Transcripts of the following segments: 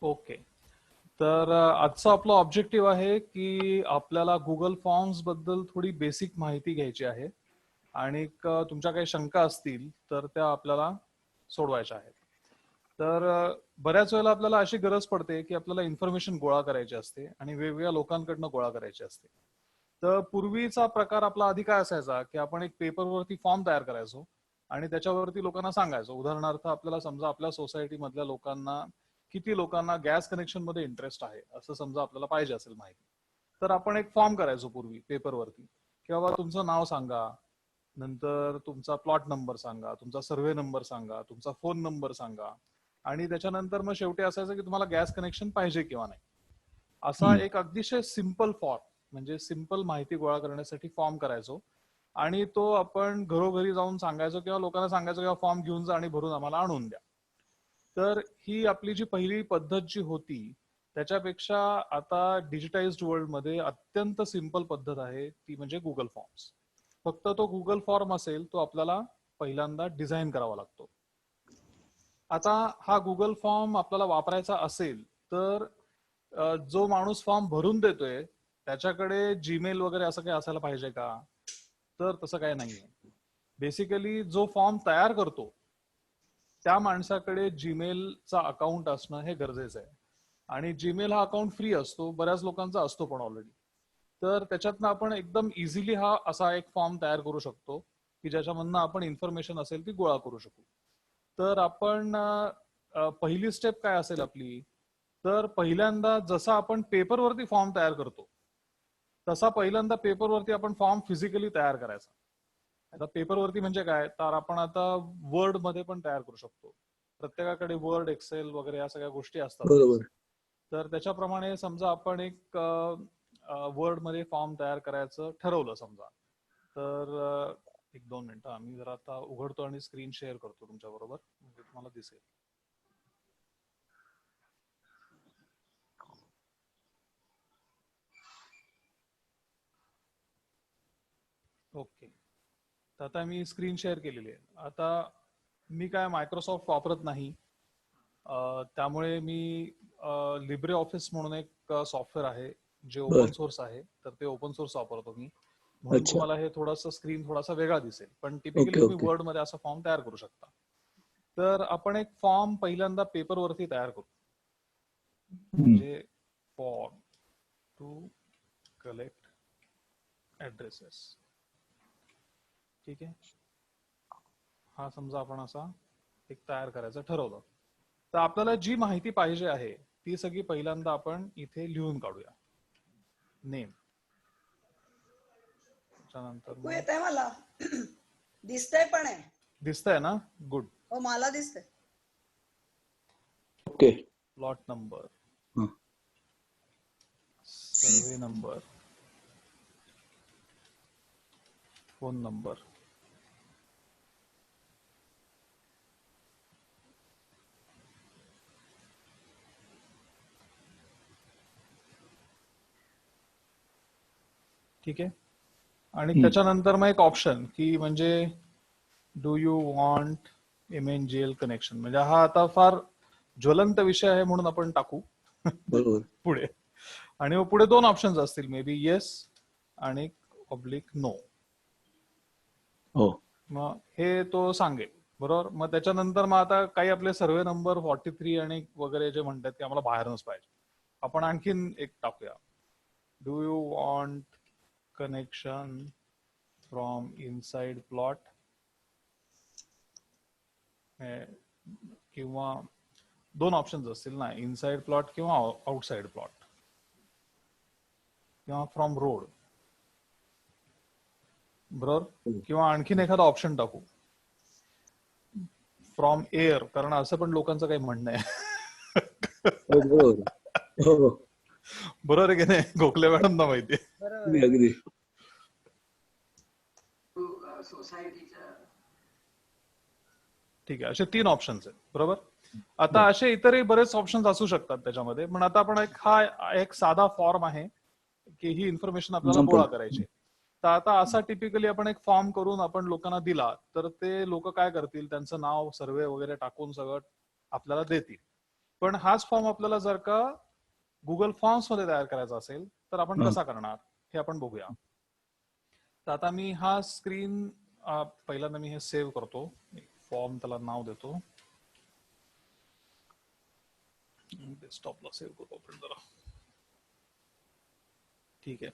Okay. तर आजचं आपलं ऑब्जेक्टिव्ह आहे की आपल्याला गुगल फॉर्म्स बद्दल थोडी बेसिक माहिती घ्यायची आहे आणि तुमच्या काही शंका असतील तर त्या आपल्याला सोडवायच्या आहेत. तर बऱ्याच वेळेला आपल्याला अशी गरज पडते की आपल्याला इन्फॉर्मेशन गोळा करायची असते आणि वेगवेगळ्या लोकांकडनं गोळा करायची असते. तर पूर्वीचा प्रकार आपला आधी काय असायचा की आपण एक पेपरवरती फॉर्म तयार करायचो आणि त्याच्यावरती लोकांना सांगायचो. उदाहरणार्थ आपल्याला समजा आपल्या सोसायटी मधल्या लोकांना किती लोकांना गॅस कनेक्शन मध्ये इंटरेस्ट आहे असं समजा आपल्याला पाहिजे असेल माहिती, तर आपण एक फॉर्म करायचो पूर्वी पेपरवरती की बाबा तुमचं नाव सांगा, नंतर तुमचा प्लॉट नंबर सांगा, तुमचा सर्व्हे नंबर सांगा, तुमचा फोन नंबर सांगा आणि त्याच्यानंतर मग शेवटी असायचं की तुम्हाला गॅस कनेक्शन पाहिजे किंवा नाही. असा एक अतिशय सिंपल फॉर्म म्हणजे सिंपल माहिती गोळा करण्यासाठी फॉर्म करायचो आणि तो आपण घरोघरी जाऊन सांगायचो किंवा लोकांना सांगायचो किंवा फॉर्म घेऊन जा आणि भरून आम्हाला आणून द्या. तर ही आपली जी पहिली पद्धत जी होती त्याच्यापेक्षा आता डिजिटाइज्ड वर्ल्ड मध्ये अत्यंत सिंपल पद्धत आहे ती म्हणजे गुगल फॉर्म्स. फक्त तो गुगल फॉर्म असेल तो आपल्याला पहिल्यांदा डिझाईन करावा लागतो. आता हा गुगल फॉर्म आपल्याला वापरायचा असेल तर जो माणूस फॉर्म भरून देतोय त्याच्याकडे जीमेल वगैरे असं काही असायला पाहिजे का? तर तसं काही नाहीये. बेसिकली जो फॉर्म तयार करतो त्या माणसाकडे जीमेलचा अकाउंट असणं हे गरजेचं आहे आणि जीमेल हा अकाउंट फ्री असतो, बऱ्याच लोकांचा असतो पण ऑलरेडी. तर त्याच्यातनं आपण एकदम इझिली हा असा एक फॉर्म तयार करू शकतो की ज्याच्यामधनं आपण इन्फॉर्मेशन असेल ती गोळा करू शकू. तर आपण पहिली स्टेप काय असेल आपली, तर पहिल्यांदा जसा आपण पेपरवरती फॉर्म तयार करतो तसा पहिल्यांदा पेपरवरती आपण फॉर्म फिजिकली तयार करायचा. आता पेपरवरती म्हणजे काय, तर आपण आता वर्ड मध्ये पण तयार करू शकतो. प्रत्येकाकडे वर्ड, एक्सेल वगैरे या सगळ्या गोष्टी असतात. तर त्याच्याप्रमाणे समजा आपण एक वर्ड मध्ये फॉर्म तयार करायचं ठरवलं समजा, तर एक 2 मिनिटं आम्ही जरा आता उघडतो आणि स्क्रीन शेअर करतो तुमच्या बरोबर म्हणजे तुम्हाला दिसेल. ओके. तर आता मी स्क्रीन शेअर केलेली आहे. आता मी काय मायक्रोसॉफ्ट वापरत नाही, त्यामुळे मी लिब्रे ऑफिस म्हणून एक सॉफ्टवेअर आहे जे ओपन सोर्स आहे, तर ते ओपन सोर्स वापरतो मी. म्हणून तुम्हाला हे थोडासा स्क्रीन थोडासा वेगळा दिसेल, पण टिपिकली तुम्ही वर्ड मध्ये असा फॉर्म तयार करू शकता. तर आपण एक फॉर्म पहिल्यांदा पेपरवरती तयार करू, म्हणजे फॉर्म टू कलेक्ट ऍड्रेसेस. ठीक आहे, हा समजा आपण असा एक तयार करायचं ठरवलं. तर आपल्याला जी माहिती पाहिजे आहे ती सगळी पहिल्यांदा आपण इथे लिहून काढूया. नेम, त्याच्यानंतर येतंय मला दिसतंय पण आहे. दिसतंय ना? गुड. हो मला दिसतंय. Okay. Plot number, survey number, phone number, ठीक आहे. आणि त्याच्यानंतर मग एक ऑप्शन की म्हणजे do you want MNGL connection, म्हणजे हा आता फार ज्वलंत विषय आहे म्हणून आपण टाकू पुढे. आणि मग पुढे 2 ऑप्शन्स असतील, मे बी येस आणि ऑब्लिक नो. मग हे तो सांगेल बरोबर. मग त्याच्यानंतर मग आता काही आपले सर्वे नंबर 43 आणि वगैरे जे म्हणतात की आम्हाला बाहेरच पाहिजे, आपण आणखीन एक टाकूया. Do you want connection from inside plot, किंवा 2 ऑप्शन्स असतील ना, इनसाइड प्लॉट किंवा आउटसाइड प्लॉट, किंवा फ्रॉम रोड बरोबर. किंवा आणखीन एखादा ऑप्शन टाकू फ्रॉम एअर, कारण असं पण लोकांचं काही म्हणणं आहे. बरोबर आहे की नाही? गोखले मॅडम ना माहिती आहे. ठीक आहे, असे 3 ऑप्शन्स आहेत बरोबर. आता असे इतरही बरेच ऑप्शन्स असू शकतात त्याच्यामध्ये, पण आता आपण हा एक साधा फॉर्म आहे की ही इन्फॉर्मेशन आपल्याला गोळा करायची. तर आता असा टिपिकली आपण एक फॉर्म करून आपण लोकांना दिला तर ते लोक काय करतील, त्यांचं नाव, सर्वे वगैरे टाकून सगळं आपल्याला देतील. पण हाच फॉर्म आपल्याला जर का गुगल फॉर्म्स मध्ये तयार करायचा असेल तर आपण हा. कसा करणार हे आपण बघूया. तर आता मी हा स्क्रीन पहिल्यांदा मी हे सेव्ह करतो, फॉर्म त्याला नाव देतो, डेस्कटॉपला सेव्ह करू आपण जरा. ठीक आहे,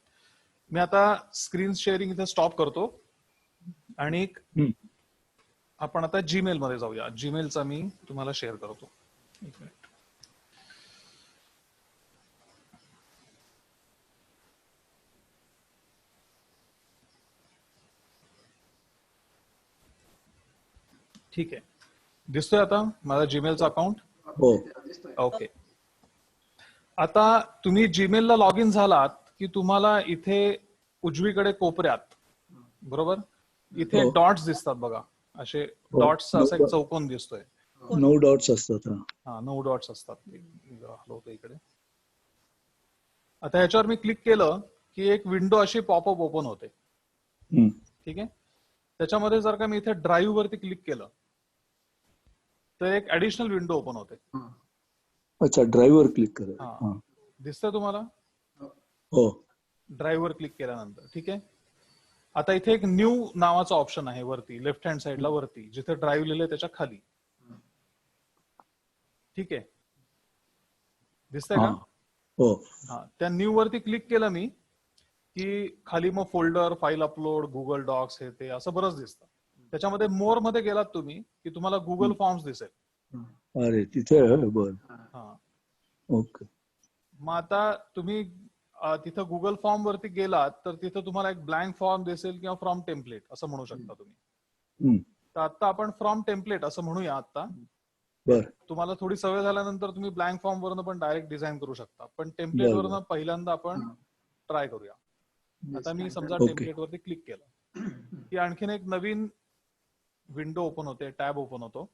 मी आता स्क्रीन शेअरिंग इथे स्टॉप करतो आणि आपण आता जीमेल मध्ये जाऊया. जीमेलचा मी तुम्हाला शेअर करतो. एक मिनिट. ठीक आहे, दिसतोय आता माझा जीमेलचा अकाउंट? हो. ओके. आता तुम्ही जीमेलला लॉग इन झालात की तुम्हाला इथे उजवीकडे कोपऱ्यात, बरोबर, इथे हो. डॉट्स दिसतात बघा, असे हो. डॉट्सचा असा एक चौकोन दिसतोय. 9 डॉट्स असतात. हा, 9 डॉट्स असतात. हलवतो इकडे. आता ह्याच्यावर मी क्लिक केलं की एक विंडो अशी पॉपअप ओपन होते. ठीक आहे, त्याच्यामध्ये जर का मी इथे ड्राईव्ह वरती क्लिक केलं तर एक ऍडिशनल विंडो ओपन होते. अच्छा, ड्राईव्हवर क्लिक करा. हा, दिसतंय तुम्हाला? हो. ड्राईव्ह वर क्लिक केल्यानंतर ठीक आहे, आता इथे एक न्यू नावाचा ऑप्शन आहे वरती लेफ्ट हँड साइडला वरती, जिथे ड्राईव्ह लिहिलंय त्याच्या खाली. ठीक आहे, दिसतंय हा. का? हो. हा, त्या न्यू वरती क्लिक केलं मी की खाली मग folder, file upload, Google Docs, हे ते असं बरंच दिसतं. त्याच्यामध्ये मोर मध्ये गेलात तुम्ही की तुम्हाला गुगल फॉर्म्स दिसेल. अरे तिथे आहे. बर. हा, ओके. मग आता तुम्ही तिथं गुगल फॉर्म वरती गेलात तर तिथं तुम्हाला एक ब्लँक फॉर्म दिसेल किंवा फ्रॉम टेम्पलेट असं म्हणू शकता तुम्ही. तर आता आपण फ्रॉम टेम्पलेट असं म्हणूया. आता बर. तुम्हाला थोडी सवय झाल्यानंतर तुम्ही ब्लँक फॉर्म वरनं पण डायरेक्ट डिझाईन करू शकता, पण टेम्पलेट बर, वरनं पहिल्यांदा आपण ट्राय करूया. आता मी समजा ओके. टेम्पलेट वरती क्लिक केलं की आणखीन एक नवीन विंडो ओपन होते, टॅब ओपन होतो,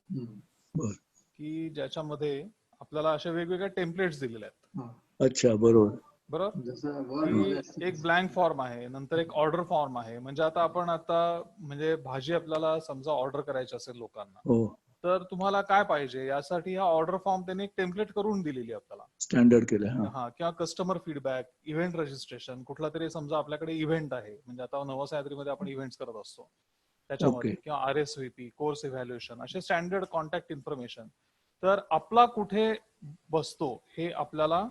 बर. की ज्याच्यामध्ये आपल्याला अशा वेगवेगळ्या टेम्पलेट्स दिलेल्या आहेत. अच्छा, बरोबर. बरोबर, की एक ब्लँक फॉर्म आहे, नंतर एक ऑर्डर फॉर्म आहे. म्हणजे आता म्हणजे भाजी आपल्याला समजा ऑर्डर करायची असेल लोकांना, हो. तर तुम्हाला काय पाहिजे यासाठी हा ऑर्डर फॉर्म त्यांनी एक टेम्पलेट करून दिलेली आपल्याला. स्टँडर्ड केलं. हा. हा, किंवा कस्टमर फीडबॅक, इव्हेंट रजिस्ट्रेशन, कुठला तरी समजा आपल्याकडे इव्हेंट आहे, म्हणजे आता नवसह्याद्रीमध्ये आपण इव्हेंट्स करत असतो त्याच्यामध्ये, ओके. किंवा RSVP, कोर्स इव्हॅल्युएशन, असे स्टँडर्ड कॉन्टॅक्ट इन्फॉर्मेशन. तर आपला कुठे बसतो हे आपल्याला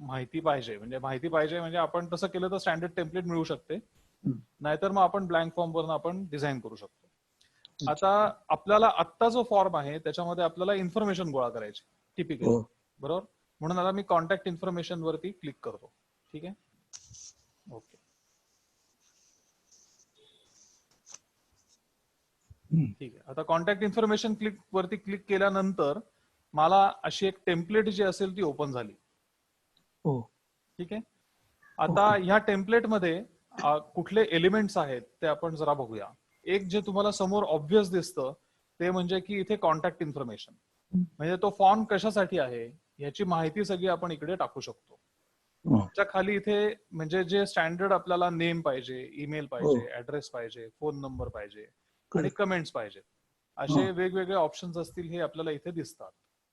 माहिती पाहिजे. म्हणजे आपण तसं केलं तर स्टँडर्ड टेम्पलेट मिळू शकते, नाहीतर मग आपण ब्लँक फॉर्म वरून आपण डिझाईन करू शकतो. आता आपल्याला आत्ता जो फॉर्म आहे त्याच्यामध्ये आपल्याला इन्फॉर्मेशन गोळा करायची टिपिकली, हो. बरोबर. म्हणून आता मी कॉन्टॅक्ट इन्फॉर्मेशन वरती क्लिक करतो. ठीक आहे, ओके. ठीक आहे, आता कॉन्टॅक्ट इन्फॉर्मेशन वरती क्लिक केल्यानंतर मला अशी एक टेम्पलेट जी असेल ती ओपन झाली. हो. ठीक आहे, आता ह्या टेम्पलेटमध्ये कुठले एलिमेंट्स आहेत ते आपण जरा बघूया. एक जे तुम्हाला समोर ऑब्व्हियस दिसतं ते म्हणजे की इथे कॉन्टॅक्ट इन्फॉर्मेशन, म्हणजे तो फॉर्म कशासाठी आहे याची माहिती सगळी आपण इकडे टाकू शकतो. त्याच्या खाली इथे म्हणजे जे स्टँडर्ड आपल्याला नेम पाहिजे, ईमेल पाहिजे, ऍड्रेस पाहिजे, फोन नंबर पाहिजे आणि कमेंट्स पाहिजेत, असे वेगवेगळे ऑप्शन्स असतील हे आपल्याला इथे दिसतात.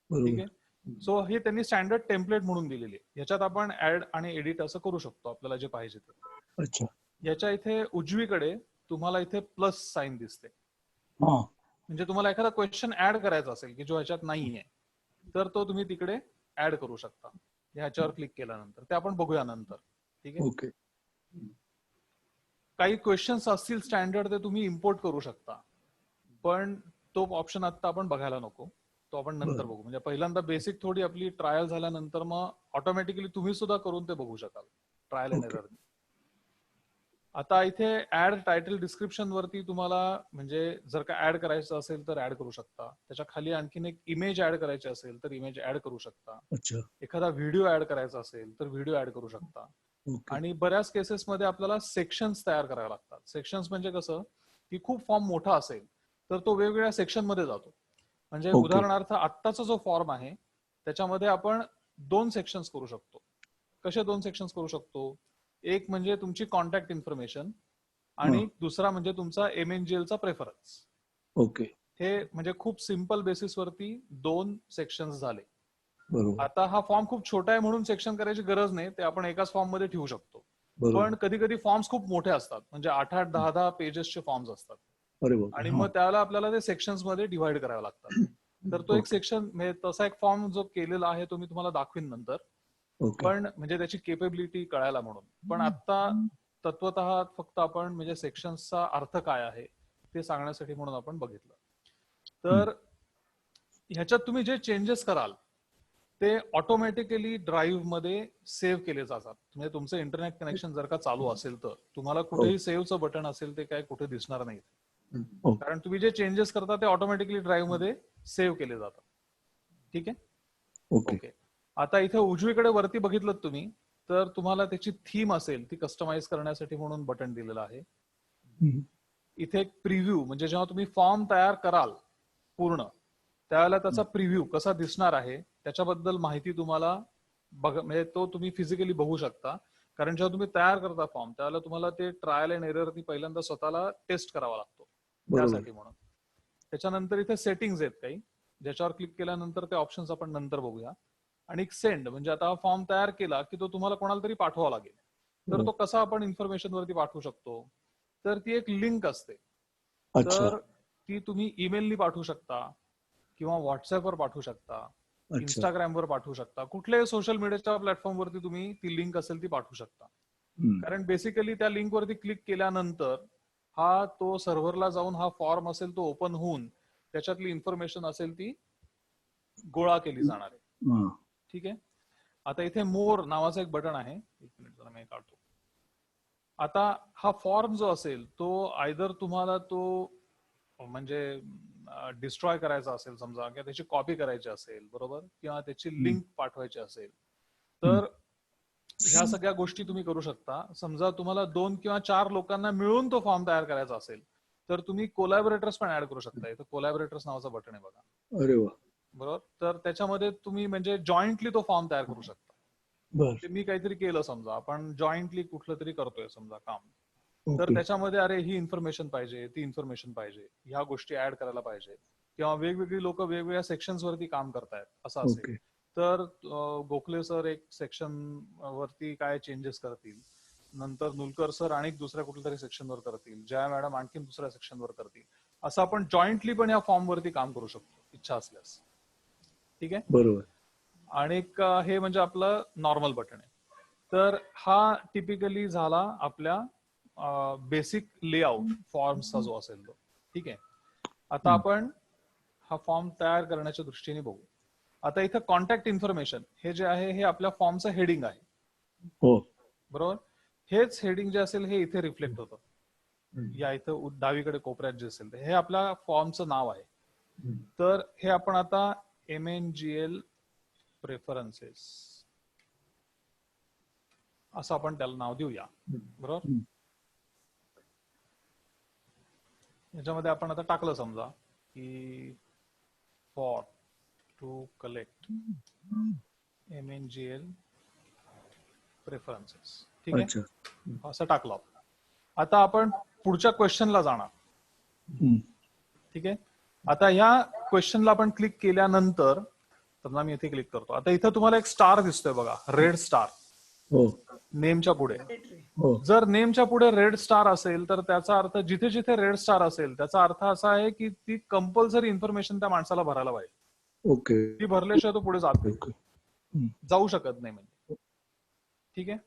ठीक आहे, सो हे त्यांनी स्टँडर्ड टेम्पलेट म्हणून दिलेली आहे. ह्याच्यात आपण ऍड आणि एडिट असं करू शकतो आपल्याला जे पाहिजे ते. अच्छा. याच्या इथे उजवीकडे तुम्हाला इथे प्लस साइन दिसते, म्हणजे तुम्हाला एखादा क्वेश्चन ऍड करायचा असेल की जो ह्याच्यात नाहीये तर तो तुम्ही तिकडे ऍड करू शकता ह्याच्यावर क्लिक केल्यानंतर. ते आपण बघूया नंतर. ठीक आहे, ओके. काही क्वेश्चन्स असतील स्टँडर्ड ते तुम्ही इम्पोर्ट करू शकता, पण तो ऑप्शन आता आपण बघायला नको, तो आपण नंतर बघू. म्हणजे पहिल्यांदा बेसिक थोडी आपली ट्रायल झाल्यानंतर मग ऑटोमॅटिकली तुम्ही सुद्धा करून ते बघू शकाल ट्रायल अँड एरर. आता इथे ऍड टायटल डिस्क्रिप्शन वरती तुम्हाला म्हणजे जर का ऍड करायचं असेल तर ऍड करू शकता. त्याच्या खाली आणखीन एक इमेज ऍड करायची असेल तर इमेज ऍड करू शकता. अच्छा. एखादा व्हिडिओ ऍड करायचा असेल तर व्हिडिओ ऍड करू शकता. आणि बऱ्याच केसेसमध्ये आपल्याला सेक्शन्स तयार करावे लागतात. सेक्शन्स म्हणजे कसं की खूप फॉर्म मोठा असेल तर तो वेगवेगळ्या सेक्शन मध्ये जातो. म्हणजे उदाहरणार्थ आत्ताचा जो फॉर्म आहे त्याच्यामध्ये आपण 2 सेक्शन्स करू शकतो. कसे 2 सेक्शन्स करू शकतो? एक म्हणजे तुमची कॉन्टॅक्ट इन्फॉर्मेशन आणि दुसरा म्हणजे तुमचा MNGL चा प्रेफरन्स. ओके. हे म्हणजे खूप सिंपल बेसिस वरती 2 सेक्शन्स झाले. बरोबर आता हा फॉर्म खूप छोटा आहे म्हणून सेक्शन करायची गरज नाही, ते आपण एकाच फॉर्म मध्ये ठेवू शकतो. बरोबर. पण कधी कधी फॉर्म्स खूप मोठे असतात, म्हणजे 8-8, 10-10 पेजेसचे फॉर्म्स असतात अरे बापरे. आणि हा. मग त्याला आपल्याला ते सेक्शन्स मध्ये डिव्हाइड करावे लागतात. तर तो एक ओके. सेक्शन म्हणजे तसा एक फॉर्म जो केलेला आहे तो मी तुम्हाला दाखवीन नंतर, ओके. पण म्हणजे त्याची केपेबिलिटी कळायला म्हणून. पण आता तत्वतः फक्त आपण म्हणजे सेक्शन्सचा अर्थ काय आहे ते सांगण्यासाठी म्हणून आपण बघितलं. तर ह्याच्यात तुम्ही जे चेंजेस कराल ते ऑटोमॅटिकली ड्राईव्ह मध्ये सेव्ह केले जातात. म्हणजे तुमचं इंटरनेट कनेक्शन जर का चालू असेल तर तुम्हाला कुठेही सेव्हचं बटन असेल ते काय कुठे दिसणार नाही, ओके. कारण तुम्ही जे चेंजेस करता ते ऑटोमॅटिकली ड्राईव्ह मध्ये सेव्ह केले जातात. ठीक आहे. ओके. ओके. आता इथे उजवीकडे वरती बघितलं तुम्ही तर तुम्हाला त्याची थीम असेल ती कस्टमाइज करण्यासाठी म्हणून बटन दिलेलं आहे. हम्म. इथे एक प्रिव्ह्यू, म्हणजे जेव्हा तुम्ही फॉर्म तयार कराल पूर्ण त्यावेळेला त्याचा प्रिव्ह्यू कसा दिसणार आहे त्याच्याबद्दल माहिती तुम्हाला म्हणजे तो तुम्ही फिजिकली बघू शकता. कारण जेव्हा तुम्ही तयार करता फॉर्म त्यावेळेला तुम्हाला ते ट्रायल अँड एररनी पहिल्यांदा स्वतःला टेस्ट करावा लागतो, बरोबर. त्यासाठी म्हणून. त्याच्यानंतर इथे सेटिंग्स आहेत काही, ज्याच्यावर क्लिक केल्यानंतर ते ऑप्शन्स आपण नंतर बघूया. आणि एक सेंड, म्हणजे आता हा फॉर्म तयार केला की तो तुम्हाला कोणाला तरी पाठवावा लागेल. तर तो कसा आपण इन्फॉर्मेशन वरती पाठवू शकतो, तर ती एक लिंक असते. अच्छा. तर ती तुम्ही ईमेलनी पाठवू शकता किंवा व्हॉट्सअपवर पाठवू शकता, अच्छा. इंस्टाग्रामवर पाठवू शकता, कुठल्याही सोशल मीडियाच्या प्लॅटफॉर्मवरती तुम्ही ती लिंक असेल ती पाठवू शकता. हम्म. कारण बेसिकली त्या लिंकवरती क्लिक केल्यानंतर हा तो सर्व्हरला जाऊन हा फॉर्म असेल तो ओपन होऊन त्याच्यातली इन्फॉर्मेशन असेल ती गोळा केली जाणार आहे. हा. ठीक आहे. आता इथे मोर नावाचं एक बटन आहे, एक मिनिट जरा मी काढतो. आता हा फॉर्म जो असेल तो आयदर तुम्हाला तो म्हणजे डिस्ट्रॉय करायचा असेल समजा, किंवा त्याची कॉपी करायची असेल, बरोबर, किंवा त्याची लिंक पाठवायची असेल, तर ह्या सगळ्या गोष्टी तुम्ही करू शकता. समजा तुम्हाला 2 किंवा 4 लोकांना मिळून तो फॉर्म तयार करायचा असेल तर तुम्ही कोलॅबोरेटर्स पण ऍड करू शकता. इथं कोलॅबोरेटर्स नावाचं बटन आहे बघा, अरे वा. बरोबर. तर त्याच्यामध्ये तुम्ही म्हणजे जॉईंटली तो फॉर्म तयार करू शकता. बर. ते मी काहीतरी केलं समजा, आपण जॉईंटली कुठलं तरी करतोय समजा काम, तर ओके. त्याच्यामध्ये अरे ही इन्फॉर्मेशन पाहिजे, ती इन्फॉर्मेशन पाहिजे, ह्या गोष्टी ऍड करायला पाहिजे, किंवा वेगवेगळी लोक वेगवेगळ्या सेक्शन्स वरती काम करतायत असं असेल ओके. तर गोखले सर एक सेक्शन वरती काय चेंजेस करतील, नंतर नुलकर सर आणि दुसऱ्या कुठल्या तरी सेक्शनवर करतील, जया मॅडम आणखी दुसऱ्या सेक्शनवर करतील, असं आपण जॉईंटली पण या फॉर्म वरती काम करू शकतो इच्छा असल्यास. ठीक आहे. बरोबर. आणि हे म्हणजे आपलं नॉर्मल बटन आहे. तर हा टिपिकली झाला आपल्या बेसिक लेआउट फॉर्मचा जो असेल तो. ठीक आहे. आता आपण हा फॉर्म तयार करण्याच्या दृष्टीने बघू. आता इथं कॉन्टॅक्ट इन्फॉर्मेशन हे जे आहे हे आपल्या फॉर्मचं हेडिंग आहे, हो. बरोबर. हेच हेडिंग जे असेल हे इथे रिफ्लेक्ट होतं. या इथं डावीकडे कोपऱ्यात जे असेल हे आपल्या फॉर्मचं नाव आहे. तर हे आपण आता MNGL प्रेफरन्सेस असं आपण त्याला नाव देऊया, बरोबर. याच्यामध्ये आपण आता टाकलं समजा की for to collect MNGL preferences. ठीक आहे. अच्छा. असं टाकलं. आता आपण पुढच्या क्वेश्चनला जाणार. ठीक आहे. आता ह्या क्वेश्चनला आपण क्लिक केल्यानंतर समजा मी इथे क्लिक करतो. आता इथं तुम्हाला एक स्टार दिसतोय बघा, रेड स्टार हो. नेमच्या पुढे. हो. जर नेमच्या पुढे रेड स्टार असेल तर त्याचा अर्थ जिथे जिथे रेड स्टार असेल त्याचा अर्थ असा आहे की ती कंपल्सरी इन्फॉर्मेशन त्या माणसाला भरायला पाहिजे. ओके. ती भरल्याशिवाय तो पुढे जात नाही, ओके. जाऊ शकत नाही म्हणजे. ठीक आहे.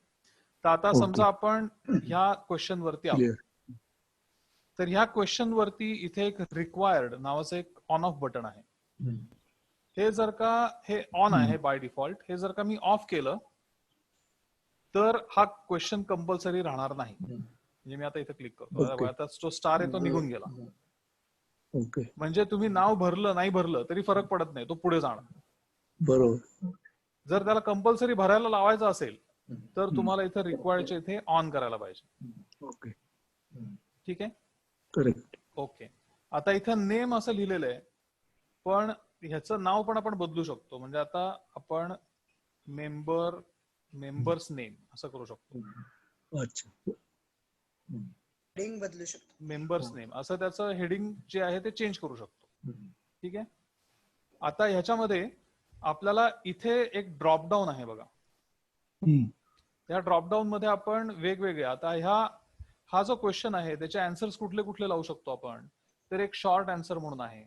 तर आता समजा आपण ह्या क्वेश्चन वरती आलो, क्लिअर. तर ह्या क्वेश्चन वरती इथे एक रिक्वायर्ड नावाचं एक ऑन ऑफ बटन आहे. हे जर का हे ऑन आहे बाय डिफॉल्ट, हे जर का मी ऑफ केलं तर हा क्वेश्चन कंपल्सरी राहणार नाही. म्हणजे मी आता इथे क्लिक करतो, ओके. आता तो स्टार आहे तो निघून गेला. ओके. म्हणजे तुम्ही नाव भरलं नाही भरलं तरी फरक पडत नाही, तो पुढे जाणार. बरोबर. जर त्याला कंपल्सरी भरायला लावायचं असेल तर तुम्हाला इथे रिक्वायर्डच्या इथे ऑन करायला पाहिजे. ओके. ठीक आहे. करेक्ट. ओके. आता इथं नेम असं लिहिलेलं आहे, पण ह्याचं नाव पण आपण बदलू शकतो. म्हणजे आता आपण मेंबर्स नेम असं करू शकतो. अच्छा. हेडिंग बदलू शकतो. मेंबर्स नेम असं त्याचं हेडिंग जे आहे ते चेंज करू शकतो. ठीक आहे. आता ह्याच्यामध्ये आपल्याला इथे एक ड्रॉपडाऊन आहे बघा. हम्म. त्या ड्रॉपडाऊन मध्ये आपण वेगवेगळे आता हा जो क्वेश्चन आहे त्याचे आन्सर्स कुठले कुठले लावू शकतो आपण. तर एक शॉर्ट आन्सर म्हणून आहे.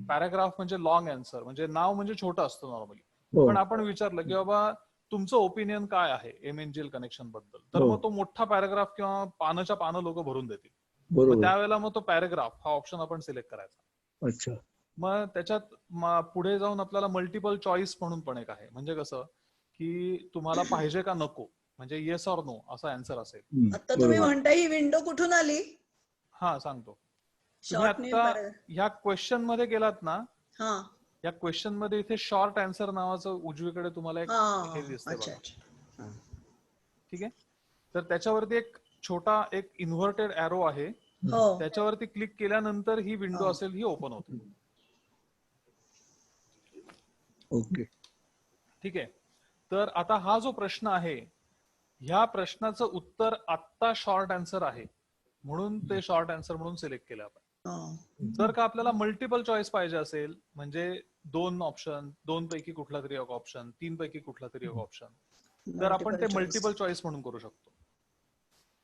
पॅराग्राफ म्हणजे लॉंग आन्सर, म्हणजे नाव म्हणजे छोटं असतं नॉर्मली. हो. पण आपण विचारलं की बाबा तुमचं ओपिनियन काय आहे MNGL कनेक्शन बद्दल, तर हो. मग तो मोठा पॅराग्राफ किंवा पानाच्या पानं लोक भरून देतील. मग बरोबर. त्यावेळेला मग तो पॅराग्राफ हा ऑप्शन आपण सिलेक्ट करायचा. अच्छा. मग त्याच्यात पुढे जाऊन आपल्याला मल्टिपल चॉईस म्हणून पण एक आहे. म्हणजे कसं की तुम्हाला पाहिजे का नको, म्हणजे येस ऑर नो असा आन्सर असेल. हम्म. आता तुम्ही बरोबर. म्हणता ही विंडो कुठून आली? हा सांगतो. तुम्ही शॉर्ट नेम आता ह्या क्वेश्चन मध्ये गेलात ना, हा या क्वेश्चन मध्ये इथे शॉर्ट आन्सर नावाचं उजवीकडे तुम्हाला एक हे हा दिसतंय अच्छा बघा. अच्छा हा. ठीक आहे. तर त्याच्यावरती एक छोटा एक इन्व्हर्टेड एरो आहे. हो त्याच्यावरती क्लिक केल्यानंतर ही विंडो हो. असेल ही ओपन होते. ओके. ठीक आहे. तर आता हा जो प्रश्न आहे, ह्या प्रश्नाचं उत्तर आत्ता शॉर्ट आन्सर आहे म्हणून ते शॉर्ट आन्सर म्हणून सिलेक्ट केलं आपण. हो. जर का आपल्याला मल्टिपल चॉईस पाहिजे असेल, म्हणजे 2 ऑप्शन, 2 पैकी कुठला तरी एक ऑप्शन, 3 पैकी कुठला तरी एक ऑप्शन, तर आपण ते Multiple choice. मल्टिपल चॉईस म्हणून करू शकतो.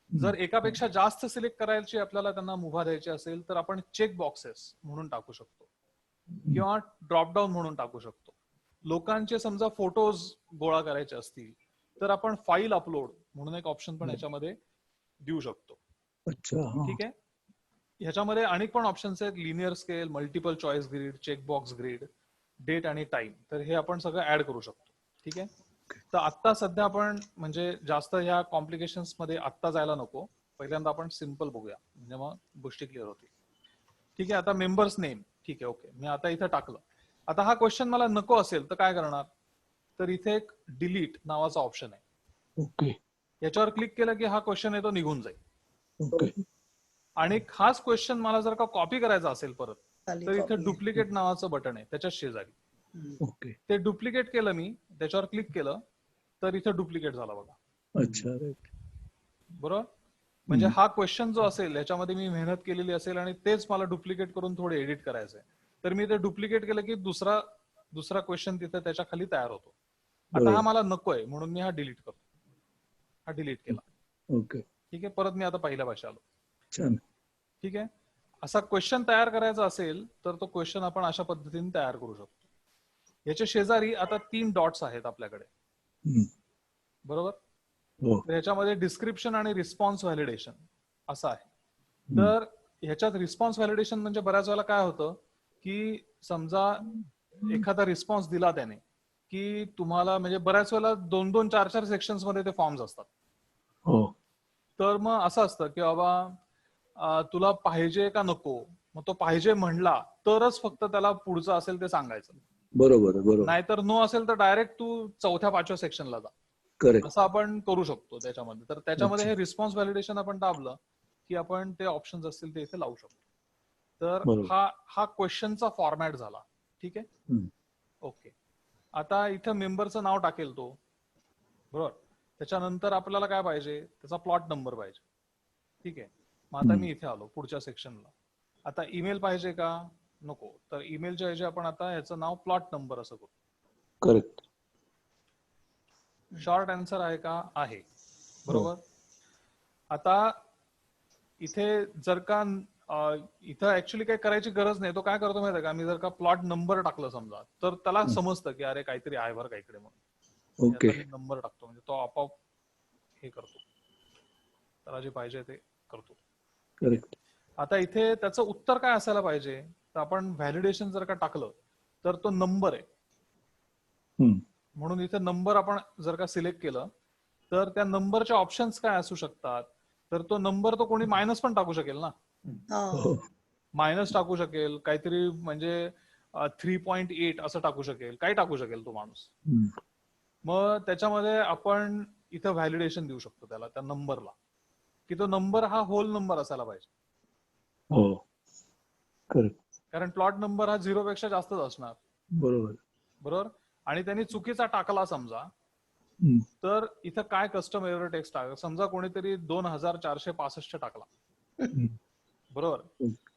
जर एकापेक्षा जास्त सिलेक्ट करायची आपल्याला त्यांना मुभा द्यायची असेल तर आपण चेक बॉक्सेस म्हणून टाकू शकतो किंवा ड्रॉपडाऊन म्हणून टाकू शकतो. लोकांचे समजा फोटोज गोळा करायचे असतील तर आपण फाईल अपलोड म्हणून एक ऑप्शन पण याच्यामध्ये देऊ शकतो. अच्छा. हा. ठीक आहे. ह्याच्यामध्ये अनेक पण ऑप्शन्स आहेत. Linear scale, multiple choice grid, checkbox grid, date आणि टाइम. तर हे आपण सगळं ऍड करू शकतो. ठीक आहे. तर आत्ता सध्या आपण म्हणजे जास्त ह्या कॉम्प्लिकेशन्स मध्ये आत्ता जायला नको. पहिल्यांदा आपण सिम्पल बघूया, म्हणजे मग गोष्टी क्लिअर होतील. ठीक आहे. आता मेंबर्स नेम. ठीक आहे. ओके, मी आता इथे टाकलं. आता हा क्वेश्चन मला नको असेल तर काय करणार, तर इथे एक डिलीट नावाचा ऑप्शन आहे. ओके. याच्यावर क्लिक केलं की हा क्वेश्चन आहे तो निघून जाईल. ओके. आणि खास क्वेश्चन मला जर का कॉपी करायचा असेल परत, खाली तर इथे copy आहे. डुप्लिकेट नावाचं बटन आहे त्याच्या शेजारी. हम्म. ओके. ते डुप्लिकेट केलं मी, त्याच्यावर क्लिक केलं तर इथे डुप्लिकेट झाला बघा. अच्छा. राईट. बरोबर. म्हणजे हा क्वेश्चन जो असेल याच्यामध्ये मी मेहनत केलेली असेल आणि तेच मला डुप्लिकेट करून थोडे एडिट करायचंय, तर मी ते डुप्लिकेट केलं की दुसरा क्वेश्चन तिथे त्याच्या खाली तयार होतो. आता हा मला नकोय म्हणून मी हा डिलीट करतो. हा डिलीट केला. ओके. ठीक आहे. परत मी आता पहिल्या भाषा आलो. छान. ठीक आहे. असा क्वेश्चन तयार करायचा असेल तर तो क्वेश्चन आपण अशा पद्धतीने तयार करू शकतो. याच्या शेजारी आता 3 डॉट्स आहेत आपल्याकडे. हम्म. बरोबर. हो. तर ह्याच्यामध्ये डिस्क्रिप्शन आणि रिस्पॉन्स व्हॅलिडेशन असं आहे. तर ह्याच्यात रिस्पॉन्स व्हॅलिडेशन म्हणजे बऱ्याच वेळेला काय होतं की समजा एखादा रिस्पॉन्स दिला त्याने की तुम्हाला, म्हणजे बऱ्याच वेळेला 2-2, 4-4 सेक्शन्स मध्ये ते फॉर्म्स असतात. हो. तर मग असं असतं की बाबा तुला पाहिजे का नको, मग तो पाहिजे म्हणला तरच फक्त त्याला पुढचं असेल ते सांगायचं. बरोबर. बरोबर. नाहीतर नो असेल तर डायरेक्ट तू 4थ्या-5व्या सेक्शनला जा. करेक्ट. असं आपण करू शकतो त्याच्यामध्ये. तर त्याच्यामध्ये अच्छा. हे रिस्पॉन्स व्हॅलिडेशन आपण दाबलं की आपण ते ऑप्शन्स असतील ते इथे लावू शकतो. तर बरोबर. हा क्वेश्चनचा फॉर्मॅट झाला. ठीक आहे. ओके. आता इथं मेंबरचं नाव टाकेल तो. बरोबर. त्याच्यानंतर आपल्याला काय पाहिजे, त्याचा प्लॉट नंबर पाहिजे. ठीक आहे. मग आता मी इथे आलो पुढच्या सेक्शनला. आता ईमेल पाहिजे का, नको. तर ईमेलच्या ऐवजी आपण आता ह्याचं नाव प्लॉट नंबर असं करू. करेक्ट. शॉर्ट आन्सर आहे का, आहे. बरोबर. आता इथे जर का इथं ऍक्च्युली काही करायची गरज नाही. तो काय करतो माहिती आहे का, मी जर का प्लॉट नंबर टाकलं समजा तर त्याला समजतं की अरे काहीतरी आहे बरं का इकडे म्हणून. ओके. आता मी नंबर टाकतो म्हणजे तो आपोआप हे करतो, त्याला जे पाहिजे ते करतो. करेक्ट. आता इथे त्याचं उत्तर काय असायला पाहिजे, तर आपण व्हॅलिडेशन जर का टाकलं तर तो नंबर आहे. म्हणून इथे नंबर आपण जर का सिलेक्ट केलं तर त्या नंबरचे ऑप्शन्स काय असू शकतात, तर तो नंबर तो कोणी मायनस पण टाकू शकेल ना. हो. मायनस टाकू शकेल, काहीतरी म्हणजे 3.8 असं टाकू शकेल, काही टाकू शकेल तो माणूस. मग त्याच्यामध्ये आपण इथं व्हॅलिडेशन देऊ शकतो त्याला, त्या नंबरला, की तो नंबर हा होल नंबर असायला पाहिजे. हो. करेक्ट. कारण प्लॉट नंबर हा 0 पेक्षा जास्तच असणार. बरोबर. बरोबर. आणि त्यांनी चुकीचा टाकला समजा, तर इथं काय कस्टम एरर टेक्स्ट टाकला, समजा कोणीतरी 2465 टाकला. बरोबर.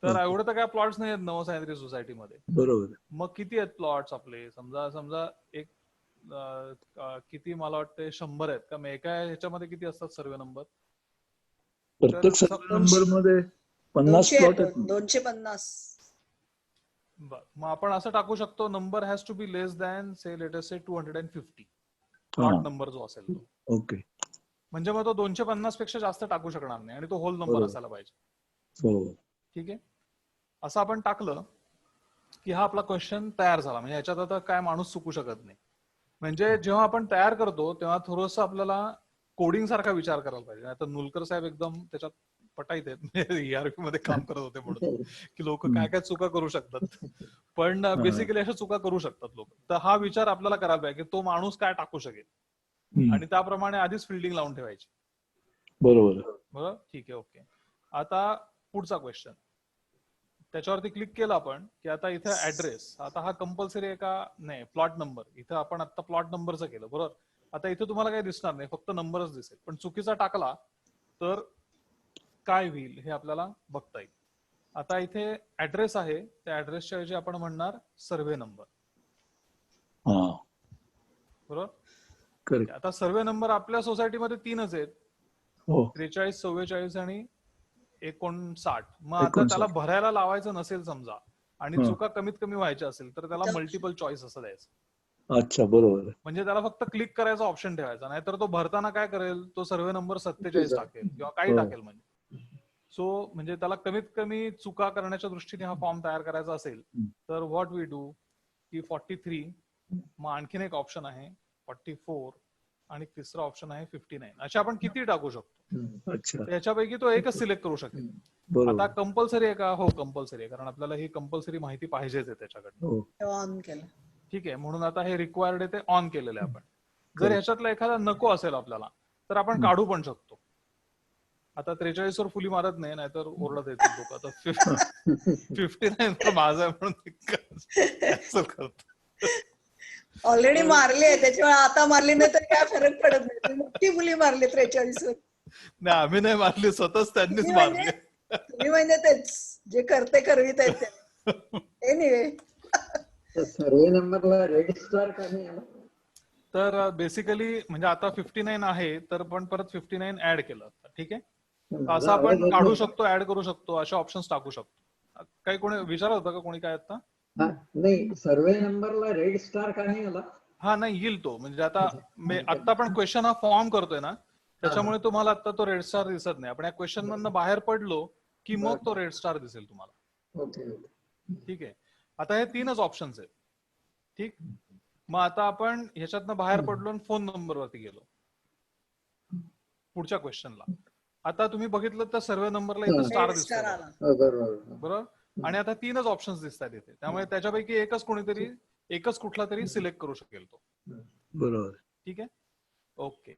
तर एवढं तर काय प्लॉट्स नाही आहेत नवसह्याद्री सोसायटीमध्ये. बरोबर. मग किती आहेत प्लॉट्स आपले? समजा एक किती, मला वाटतं 100 आहेत का? मग एका ह्याच्यामध्ये किती असतात सर्वे नंबर? प्रत्येक तर सर्वे नंबर मध्ये 50 200 प्लॉट आहेत, आहेत. 250. मग आपण असं टाकू शकतो, number has to be less than say let us say 250 हा. प्लॉट नंबर जो असेल तो. ओके. म्हणजे मग तो 250 पेक्षा जास्त टाकू शकणार नाही आणि तो होल नंबर बरोबर. असायला पाहिजे. हो. ठीक आहे. असं आपण टाकलं की हा आपला क्वेश्चन तयार झाला. म्हणजे याच्यात आता काय माणूस चुकू शकत नाही. म्हणजे जेव्हा आपण तयार करतो तेव्हा थोडंसं आपल्याला कोडिंग सारखा विचार करायला पाहिजे. आता नुलकर साहेब एकदम त्याच्यात पटाईत आहेत, ERP मध्ये काम करत होते म्हणून, की लोक काय काय चुका करू शकतात. पण हा. बेसिकली अशा चुका करू शकतात लोक. तर हा विचार आपल्याला करायला पाहिजे की तो माणूस काय टाकू शकेल हम्म. आणि त्याप्रमाणे आधीच फिल्डिंग लावून ठेवायची. बरोबर. बरोबर. ठीक आहे. ओके. आता पुढचा क्वेश्चन, त्याच्यावरती क्लिक केलं आपण की आता इथे ऍड्रेस, आता हा कंपल्सरी आहे का? नाही. प्लॉट नंबर, इथं आपण आता प्लॉट नंबरचं केलं. बरोबर. आता इथे तुम्हाला काही दिसणार नाही, फक्त नंबरच दिसेल. पण चुकीचा टाकला तर काय होईल हे आपल्याला बघता येईल. आता इथे ऍड्रेस आहे, त्या ऍड्रेसच्या ऐवजी आपण म्हणणार सर्व्हे नंबर. हा. बरोबर. ठीक करेक्ट. आहे. आता सर्व्हे नंबर आपल्या सोसायटीमध्ये 3च आहेत, हो. 43, 44 आणि 59. मग आता 59. त्याला भरायला लावायचं नसेल समजा आणि हा. चुका कमीत कमी व्हायच्या असेल तर त्याला मल्टिपल चॉईस असं द्यायचं. अच्छा. बरोबर. म्हणजे त्याला फक्त क्लिक करायचा ऑप्शन ठेवायचा. नाहीतर तो भरताना काय करेल, तो सर्व्हे नंबर 47 टाकेल किंवा काही हो. टाकेल. म्हणजे म्हणजे त्याला कमीत कमी चुका करण्याच्या दृष्टीने हा फॉर्म तयार करायचा असेल तर व्हॉट वी डू की 43, मग आणखीन एक ऑप्शन आहे 44 आणि तिसरा ऑप्शन आहे 59. असे आपण किती टाकू शकतो. अच्छा. त्याच्यापैकी तो एकच सिलेक्ट करू शकेल. बरोबर. आता कंपल्सरी आहे का? हो, कंपल्सरी आहे, कारण आपल्याला ही कंपल्सरी माहिती पाहिजेच आहे त्याच्याकडनं. हो. ऑन केलं. ठीक आहे. म्हणून आता हे रिक्वायर्ड आहे ते ऑन केलेलं आहे आपण. जर Correct. ह्याच्यातला एखादा नको असेल आपल्याला तर आपण काढू पण शकतो. आता 43 वर फुली मारत नाही, नाहीतर ओरडत येतील लोक. आता 59 वर माझा आहे म्हणून कॅन्सल करतो. ऑलरेडी मारली आहे, त्याच्यामुळे आता मारली नाही तर काय फरक पडत नाही. तुम्ही मोठी मुली मारली 43 वर. नाही, आम्ही नाही मारली, स्वतःच त्यांनीच मारली. तुम्ही म्हणजे तेच जे करते करवीत आहेत ते. एनिवे, सर्वे नंबरला रेड स्टार का नाही आला? तर बेसिकली म्हणजे आता 59 आहे, तर पण परत 59 ऍड केलं. ठीक आहे. तर असं आपण काढू शकतो, ऍड करू शकतो, असे ऑप्शन्स टाकू शकतो. काही कोणी विचारत होतं का कोणी काय आता? हा, नाही, सर्वे नंबरला रेड स्टार का नाही आला? हा, नाही, येईल तो. म्हणजे आता आता आपण क्वेश्चन हा फॉर्म करतोय ना, त्याच्यामुळे तुम्हाला आता तो रेड स्टार दिसत नाही. आपण या क्वेश्चन मधनं बाहेर पडलो की मग तो रेड स्टार दिसेल तुम्हाला. ओके. ठीक आहे. आता हे 3च ऑप्शन्स आहेत. ठीक. मग आता आपण ह्याच्यातनं बाहेर पडलो आणि फोन नंबर वरती गेलो पुढच्या क्वेश्चनला. आता तुम्ही बघितलं तर सर्वे नंबरला इथे स्टार रेड स्टार दिसतोय आला. बरोबर. बरोबर. आणि आता 3च ऑप्शन्स दिसतात इथे, त्यामुळे त्याच्यापैकी एकच कुठला तरी सिलेक्ट करू शकेल तो. बरोबर. ठीक आहे. ओके.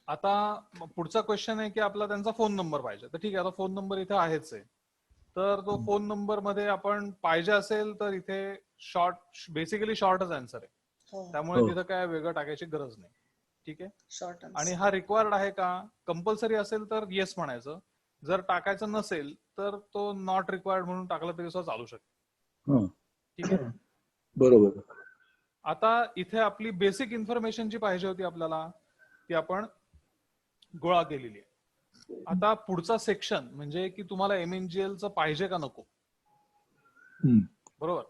आता पुढचा क्वेश्चन आहे की आपला त्यांचा फोन नंबर पाहिजे. तर ठीक आहे, आता फोन नंबर इथे आहेच आहे. तर तो फोन नंबर मध्ये आपण पाहिजे असेल तर इथे बेसिकली शॉर्टच आन्सर आहे. हो, त्यामुळे हो. तिथं काय वेगळं टाकायची गरज नाही. ठीक आहे. शॉर्ट आणि आन्सर. हा रिक्वायर्ड आहे का? कंपल्सरी असेल तर येस म्हणायचं. जर टाकायचं नसेल तर तो नॉट रिक्वायर्ड म्हणून टाकला तरी सुद्धा चालू शकतो. हा. ठीक आहे. बरोबर. आता इथे आपली बेसिक इन्फॉर्मेशन जी पाहिजे होती आपल्याला ती आपण गोळा केलेली आहे. आता पुढचा सेक्शन म्हणजे की तुम्हाला MNGL चं पाहिजे का नको. बरोबर.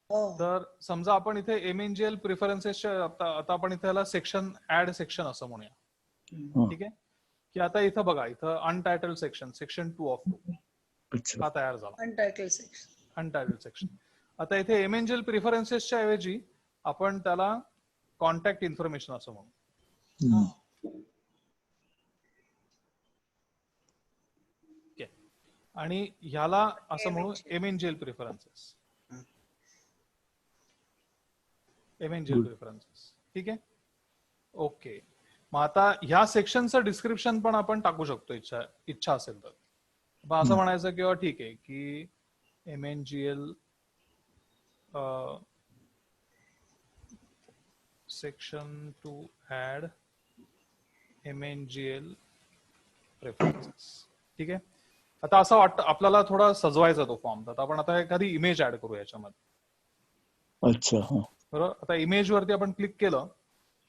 हो, तर समजा आपण इथे MNGL प्रिफरन्सेसच्या आता आपण इथे याला सेक्शन ऍड सेक्शन असं म्हणूया. हा. ठीक आहे. की आता इथं बघा, इथं अनटायटल सेक्शन 2 ऑफ 2 अच्छा. हा तयार झाला. Untitled section. Untitled section. आता इथे MNGL प्रिफरन्सेसच्या ऐवजी आपण त्याला कॉन्टॅक्ट इन्फॉर्मेशन असं म्हणू. आणि ह्याला असं म्हणू MNGL प्रिफरन्सेस. MNGL preferences. ठीक आहे. ओके. मग आता ह्या सेक्शनचं डिस्क्रिप्शन पण आपण टाकू शकतो इच्छा असेल तर. मग असं म्हणायचं किंवा ठीक आहे की MNGL section to add MNGL preferences. ठीक आहे. आता असं वाटतं आपल्याला थोडा सजवायचा तो फॉर्म, तर आपण आता एखादी इमेज ऍड करू याच्यामध्ये. अच्छा. हा. बरोबर. आता इमेज वरती आपण क्लिक केलं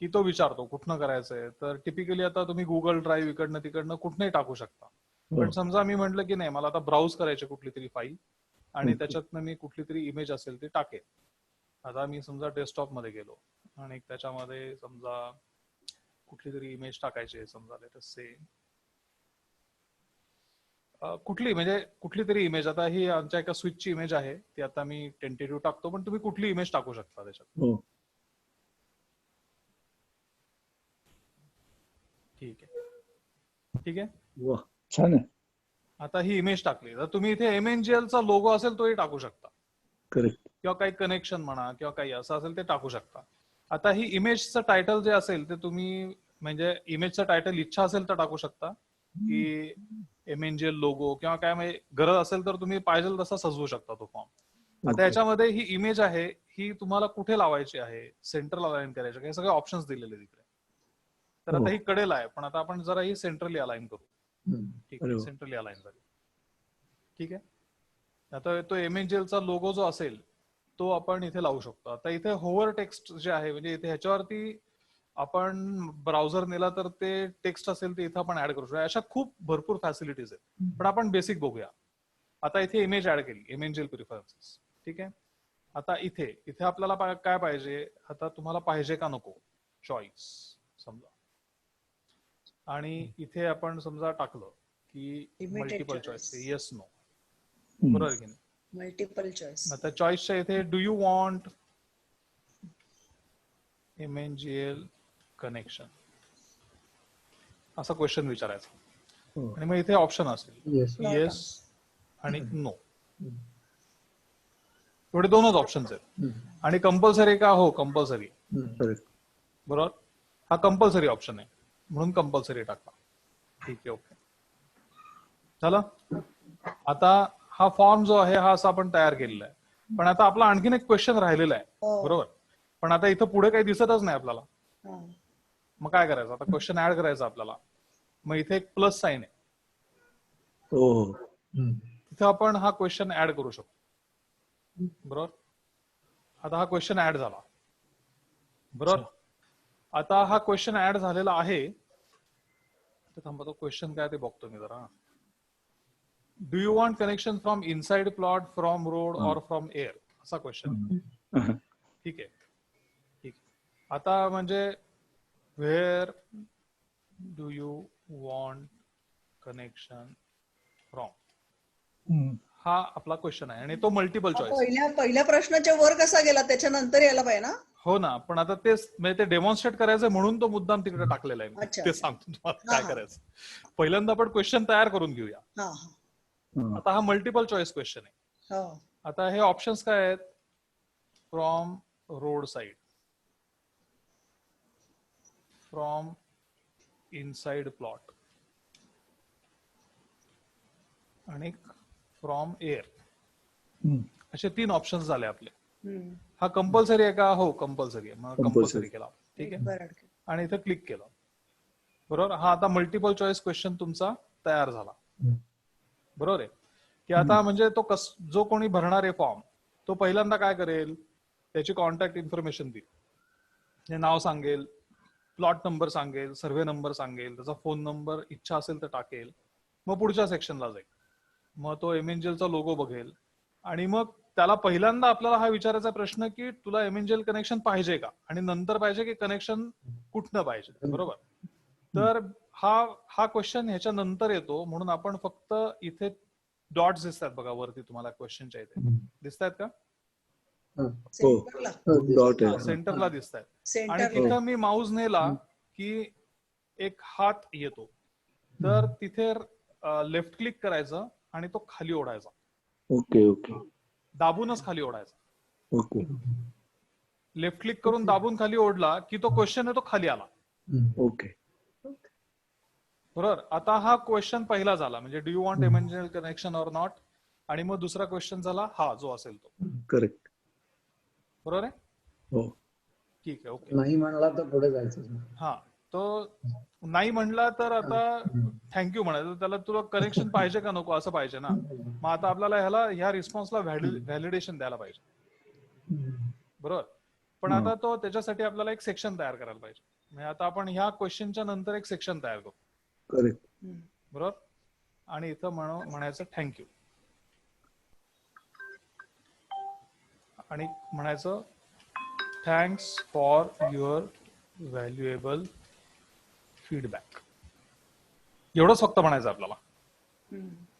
की तो विचारतो कुठनं करायचंय. तर टिपिकली आता तुम्ही गुगल ड्राईव्ह इकडनं तिकडनं कुठनंही टाकू शकता. पण समजा मी म्हटलं की नाही मला आता ब्राउज करायची कुठली तरी फाईल आणि त्याच्यातनं मी कुठली तरी इमेज असेल ती टाकेल. आता मी समजा डेस्कटॉप मध्ये गेलो आणि त्याच्यामध्ये समजा कुठली तरी इमेज टाकायची आहे. समजा लेट अस से कुठली म्हणजे कुठली तरी इमेज. आता ही आमच्या एका स्विचची इमेज आहे, ती आता मी टेंटेटिव्ह टाकतो, पण तुम्ही कुठली इमेज टाकू शकता त्याच्यात. हो. ठीक आहे, ठीक आहे. वा, छान आहे. आता ही इमेज टाकली तर तुम्ही इथे MNGL चा लोगो असेल तोही टाकू शकता, करेक्ट. किंवा काही कनेक्शन म्हणा किंवा काही असं असेल ते टाकू शकता. आता ही इमेजचं टायटल जे असेल ते तुम्ही म्हणजे इमेजचं टायटल इच्छा असेल तर टाकू शकता, की MNGL लोगो किंवा काय म्हणजे गरज असेल तर तुम्ही पाहिजे तसा सजवू शकता तो फॉर्म. आता Okay. याच्यामध्ये ही इमेज आहे ही तुम्हाला कुठे लावायची आहे, सेंटरला अलाइन करायची, हे सगळे ऑप्शन्स दिलेले तिकडे. तर आता ही कडेला आहे, पण आता आपण जरा ही सेंट्रली अलाइन करू. ठीक आहे, सेंट्रली अलाइन झाली. ठीक आहे. आता तो MNGL चा लोगो जो असेल तो आपण इथे लावू शकतो. आता इथे होवर टेक्स्ट जे आहे म्हणजे इथे ह्याच्यावरती आपण ब्राउझर नेला तर ते टेक्स्ट असेल ते इथे आपण ऍड करू शकतो. अशा खूप भरपूर फॅसिलिटीज आहेत, पण आपण बेसिक बघूया. आता इथे इमेज ऍड केली, MNGL प्रिफरन्सेस. ठीक आहे. आता इथे इथे आपल्याला काय पाहिजे, आता तुम्हाला पाहिजे का नको चॉईस समजा, आणि इथे आपण समजा टाकलं की मल्टिपल चॉईस, येस नो. बरोबर की नाही. Multiple choice. आता चॉईसच्या इथे do you want MNGL connection असा क्वेश्चन विचारायचा, आणि मग इथे ऑप्शन असेल येस आणि नो. एवढे दोनच ऑप्शन्स आहेत. आणि कंपल्सरी का, हो कंपल्सरी. करेक्ट. बरोबर. हा कंपल्सरी ऑप्शन आहे म्हणून कंपल्सरी टाका. ठीक आहे, ओके झालं. आता हा फॉर्म जो आहे हा असा आपण तयार केलेला आहे, पण आता आपला आणखीन एक क्वेश्चन राहिलेला आहे. बरोबर. पण आता इथं पुढे काही दिसतच नाही आपल्याला. मग काय करायचं, आता क्वेश्चन ऍड करायचा आपल्याला. मग इथे एक प्लस साइन आहे, हो. तिथे आपण हा क्वेश्चन ऍड करू शकतो. बरोबर. आता हा क्वेश्चन ऍड झाला. बरोबर. आता हा क्वेश्चन ऍड झालेला आहे. थांबा, तो क्वेश्चन काय ते बघतो मी जरा. Do you want connection from inside plot, from road और फ्रॉम एअर, असा क्वेश्चन. ठीक आहे, ठीक. आता म्हणजे where do you want connection from, हा आपला क्वेश्चन आहे आणि तो मल्टिपल चॉईस. पहिल्या प्रश्नाच्या वर कसा गेला त्याच्यानंतर यायला पाहिजे ना. हो ना, पण आता तेच म्हणजे ते डेमॉन्स्ट्रेट करायचं म्हणून तो मुद्दाम तिकडे टाकलेला आहे. अच्छा. ते सांगतो तुम्हाला काय करायचं. पहिल्यांदा आपण क्वेश्चन तयार करून घेऊया. आता हा मल्टिपल चॉईस क्वेश्चन आहे. आता हे ऑप्शन्स काय आहेत, from road side, from inside plot आणि फ्रॉम एअर, असे 3 ऑप्शन्स झाले आपले. हा कंपल्सरी आहे का, हो कंपल्सरी आहे. मग कंपल्सरी केला. ठीक आहे. आणि इथे क्लिक केलं. बरोबर. हा आता मल्टिपल चॉईस क्वेश्चन तुमचा तयार झाला. बरोबर आहे की आता म्हणजे तो जो कोणी भरणार आहे फॉर्म तो पहिल्यांदा काय करेल, त्याची कॉन्टॅक्ट इन्फॉर्मेशन देईल, नाव सांगेल, प्लॉट नंबर सांगेल, सर्व्हे नंबर सांगेल, त्याचा फोन नंबर इच्छा असेल तर टाकेल. मग पुढच्या सेक्शनला जाईल, मग तो MNGL चा लोगो बघेल आणि मग त्याला पहिल्यांदा आपल्याला हा विचारायचा प्रश्न की तुला MNGL कनेक्शन पाहिजे का, आणि नंतर पाहिजे की कनेक्शन कुठनं पाहिजे. बरोबर. तर हा क्वेश्चन ह्याच्या नंतर येतो, म्हणून आपण फक्त इथे डॉट्स दिसतात बघा वरती तुम्हाला क्वेश्चनच्या इथे दिसतात का, डॉट आहे. सेंटरला दिसतात. आणि तिथं मी माऊस नेला की एक हात येतो, तर तिथे लेफ्ट क्लिक करायचं आणि तो खाली ओढायचा. Okay okay. दाबूनच खाली ओढायचा. ओके. लेफ्ट क्लिक करून दाबून खाली ओढला की तो क्वेश्चन आहे तो खाली आला. ओके. बरोबर. आता हा क्वेश्चन पहिला झाला म्हणजे do you want MNGL connection or not, आणि मग दुसरा क्वेश्चन झाला हा जो असेल तो. करेक्ट. बरोबर आहे. हो. ठीक आहे, ओके. नाही म्हणला तर पुढे जायचं. हा तो नाही म्हणला तर आता थँक्यू म्हणायचं, त्याला तुला कनेक्शन पाहिजे का नको असं पाहिजे ना. मग आता आपल्याला ह्या रिस्पॉन्सला व्हॅलिडेशन द्यायला पाहिजे, बरोबर. पण आता तो त्याच्यासाठी आपल्याला एक सेक्शन तयार करायला पाहिजे. म्हणजे आता आपण ह्या क्वेश्चनच्या नंतर एक सेक्शन तयार करू, करेक्ट. बरोबर. आणि इथं म्हणायचं थँक्यू आणि म्हणायचं thanks for your valuable feedback. एवढंच फक्त म्हणायचं आपल्याला,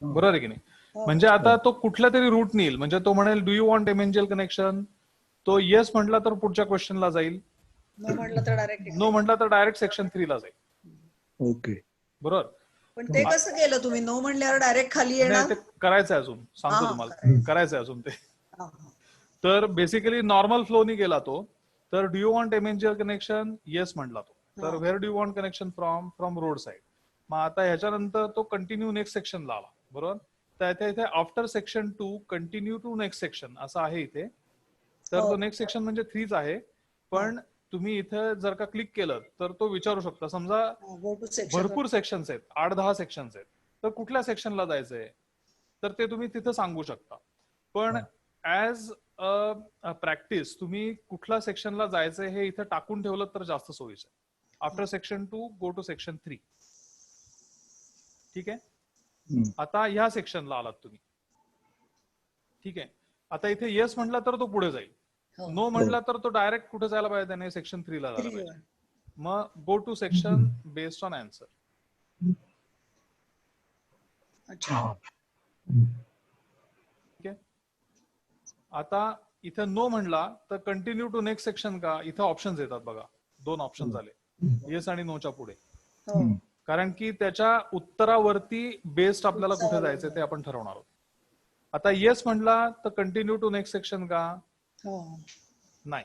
बरोबर आहे की नाही. म्हणजे आता तो कुठल्या तरी रूट नेईल. म्हणजे तो म्हणेल do you want MNGL connection, तो येस म्हटला तर पुढच्या क्वेश्चनला जाईल, नो म्हटलं तर डायरेक्ट. नो म्हटला तर डायरेक्ट सेक्शन 3 ला जाईल, ओके. बरोबर. पण ते कसं केलं तुम्ही? नो म्हणल्यावर डायरेक्ट खाली नाही, येणार? ते करायचंय अजून, सांगतो हा, तुम्हाला, करायचंय अजून ते. हा, हा. तर बेसिकली नॉर्मल फ्लोनी गेला तो. तर do you want MNGL connection, yes म्हटला तो. तर where do you want connection from road side. मग आता ह्याच्यानंतर तो कंटिन्यू नेक्स्ट सेक्शनला आला, बरोबर. तर इथे after section 2 continue to next section असं आहे इथे. तर तो नेक्स्ट सेक्शन म्हणजे 3च आहे. पण तुम्ही इथे जर का क्लिक केलं तर तो विचारू शकता, समजा Go to section. भरपूर सेक्शन्स आहेत, 8-10 सेक्शन्स आहेत, तर कुठल्या सेक्शनला जायचंय तर ते तुम्ही तिथं सांगू शकता. पण ऍज अ प्रॅक्टिस तुम्ही कुठल्या सेक्शनला जायचंय हे इथं टाकून ठेवलं तर जास्त सोयीचं आहे. After section 2 go to section 3. ठीक आहे. आता ह्या सेक्शनला आलात तुम्ही, ठीक आहे. आता इथे येस म्हटला तर तो पुढे जाईल, नो म्हटला तर तो डायरेक्ट कुठे जायला पाहिजे, त्याने सेक्शन 3 ला जायला पाहिजे. मग go to section based on answer. अच्छा. ठीक आहे. आता इथं नो म्हणला तर कंटिन्यू टू नेक्स्ट सेक्शन का, इथं ऑप्शन्स येतात बघा, 2 ऑप्शन झाले, येस आणि नोच्या पुढे. हो. कारण की त्याच्या उत्तरावरती बेस्ड आपल्याला कुठे जायचं ते आपण ठरवणार आहोत. आता येस म्हणला तर कंटिन्यू टू नेक्स्ट सेक्शन का, हो. नाही.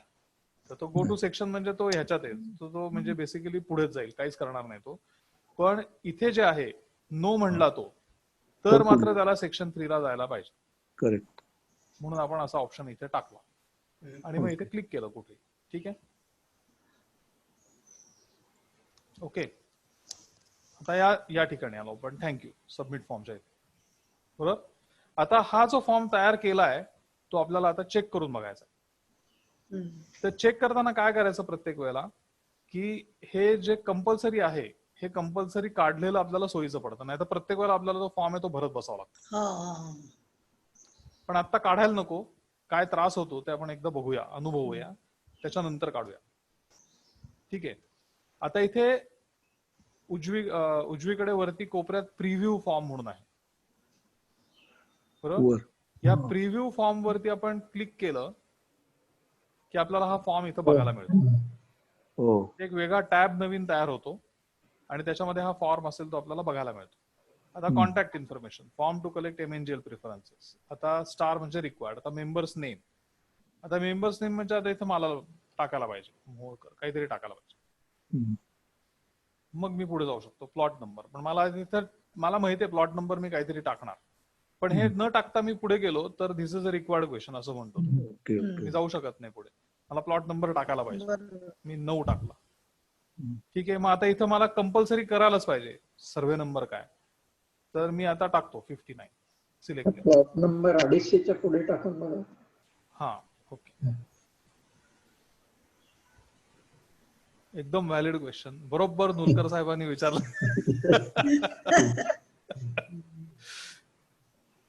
तर तो गो टू सेक्शन म्हणजे तो ह्याच्यात आहे, तो म्हणजे बेसिकली पुढेच जाईल, काहीच करणार नाही तो. पण इथे जे आहे नो म्हणला तो, तर मात्र त्याला सेक्शन 3 ला जायला पाहिजे. करेक्ट. म्हणून आपण असा ऑप्शन इथे टाकला आणि मग इथे क्लिक केलं कुठे. ठीक आहे. ओके. आता या ठिकाणी आलो आपण थँक्यू सबमिट फॉर्मच्या इथे, बरोबर. आता हा जो फॉर्म तयार केलाय तो आपल्याला आता चेक करून बघायचा. तर चेक करताना काय करायचं प्रत्येक वेळेला, की हे जे कंपल्सरी आहे हे कंपल्सरी काढलेलं आपल्याला सोयीचं पडतं. नाही तर प्रत्येक वेळेला आपल्याला जो फॉर्म आहे तो भरत बसावा लागतो. पण आता काढायला नको, काय त्रास होतो ते आपण एकदा बघूया, अनुभवूया, त्याच्यानंतर काढूया. ठीक आहे. आता इथे उजवीकडे वरती कोपऱ्यात प्रिव्ह्यू फॉर्म म्हणून आहे, बरोबर. या प्रिव्ह्यू फॉर्म वरती आपण क्लिक केलं की आपल्याला हा फॉर्म इथं बघायला मिळतो. एक वेगळा टॅब नवीन तयार होतो आणि त्याच्यामध्ये हा फॉर्म असेल तो आपल्याला बघायला मिळतो. आता contact information, form to collect MNGL preferences. आता स्टार म्हणजे रिक्वायर्ड. आता मेंबर्स नेम, आता मेंबर्स नेम म्हणजे आता इथं मला टाकायला पाहिजे, काहीतरी टाकायला पाहिजे. मग मी पुढे जाऊ शकतो. प्लॉट नंबर, पण मला माहिती आहे प्लॉट नंबर मी काहीतरी टाकणार, पण हे न टाकता मी पुढे गेलो तर this is a required question असं म्हणतो, मी जाऊ शकत नाही पुढे. मला प्लॉट नंबर टाकायला पाहिजे, मी 9 टाकला. ठीक आहे. मग आता इथं मला कंपल्सरी करायलाच पाहिजे सर्वे नंबर काय, तर मी आता टाकतो 59 सिलेक्ट केलं. प्लॉट नंबर 250च्या पुढे टाकून बघा. हा, ओके. एकदम व्हॅलिड क्वेश्चन, बरोबर नुलकर साहेबांनी विचारलं.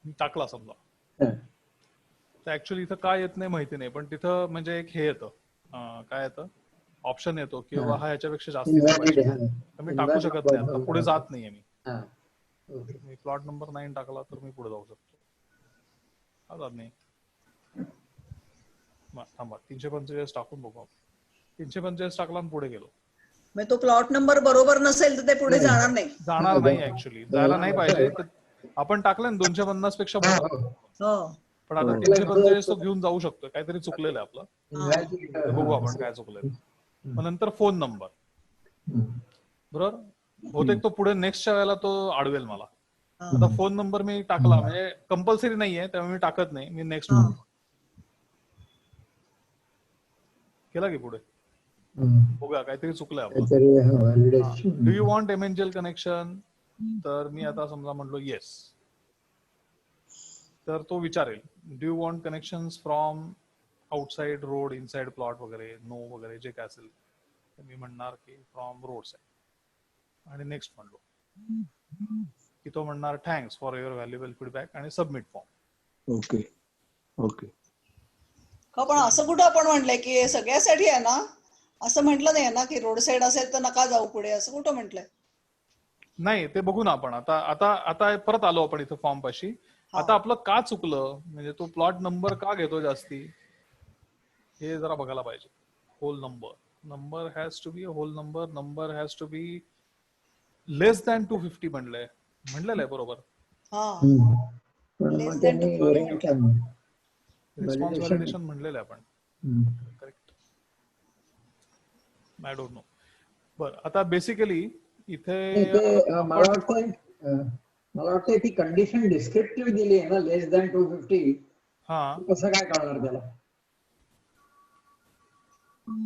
मी टाकला समजा. तर ऍक्च्युअली इथं काय येत नाही माहिती नाही, पण तिथं म्हणजे एक हे येतं, काय येतं, ऑप्शन येतो की बाबा हा ह्याच्यापेक्षा जास्तीचा पाहिजे, तर मी टाकू शकत नाही, आता पुढे जात नाहीये मी. मी प्लॉट नंबर 9 टाकला तर मी पुढे जाऊ शकतो. हा जात नाही. थांबा, 345 टाकून बघू. 345 टाकला आणि पुढे गेलो. तो प्लॉट नंबर बरोबर नसेल तर ते पुढे जाणार नाही. जाणार नाही, ऍक्च्युअली जायला नाही पाहिजे. आपण टाकलं ना 250 पेक्षा बरोबर, पण आता 345 तो घेऊन जाऊ शकतो. काहीतरी चुकलेलं आहे आपलं, बघू आपण काय चुकलेलं. मग नंतर फोन नंबर, बरोबर. बहुतेक तो पुढे नेक्स्टच्या वेळेला तो अडवेल मला. आता फोन नंबर मी टाकला, म्हणजे कंपल्सरी नाहीये त्यामुळे मी टाकत नाही, मी नेक्स्ट केला की पुढे. बघूया काहीतरी चुकलंय आपलं. काहीतरी validation. Do you want MNGL connection, तर मी आता समजा म्हटलो येस, तर तो विचारेल do you want connection from outside road, inside plot वगैरे, नो वगैरे जे काय असेल तर मी म्हणणार की फ्रॉम रोड साइड आणि नेक्स्ट म्हणलो की तो म्हणणार thanks for your valuable feedback आणि सबमिट फॉर्म. Okay okay. हो, पण असं कुठं आपण म्हटलंय की हे सगळ्यासाठी आहे ना, असं म्हटलं नाही ना की रोड साईड असेल तर नका जाऊ पुढे, असं कुठं म्हटलंय? नाही, ते बघू ना आपण. आता आता आता परत आलो आपण इथं फॉर्म पाशी. हा. आता आपलं का चुकलं, म्हणजे तो प्लॉट नंबर का घेतो जास्ती, हे जरा बघायला पाहिजे. Whole number has to be whole number has to be less than 250 म्हणलेलं आहे बरोबर. हा, पण लेस मग दॅन त्यांनी 250. Response Validation. व्हॅलिडेशन म्हणलेलं आहे आपण. Correct, I don't know. बरं, आता बेसिकली इथे मला वाटतंय ती कंडिशन डिस्क्रिप्टिव्ह दिली आहे ना, लेस दॅन 250. हा कसं काय कळणार त्याला?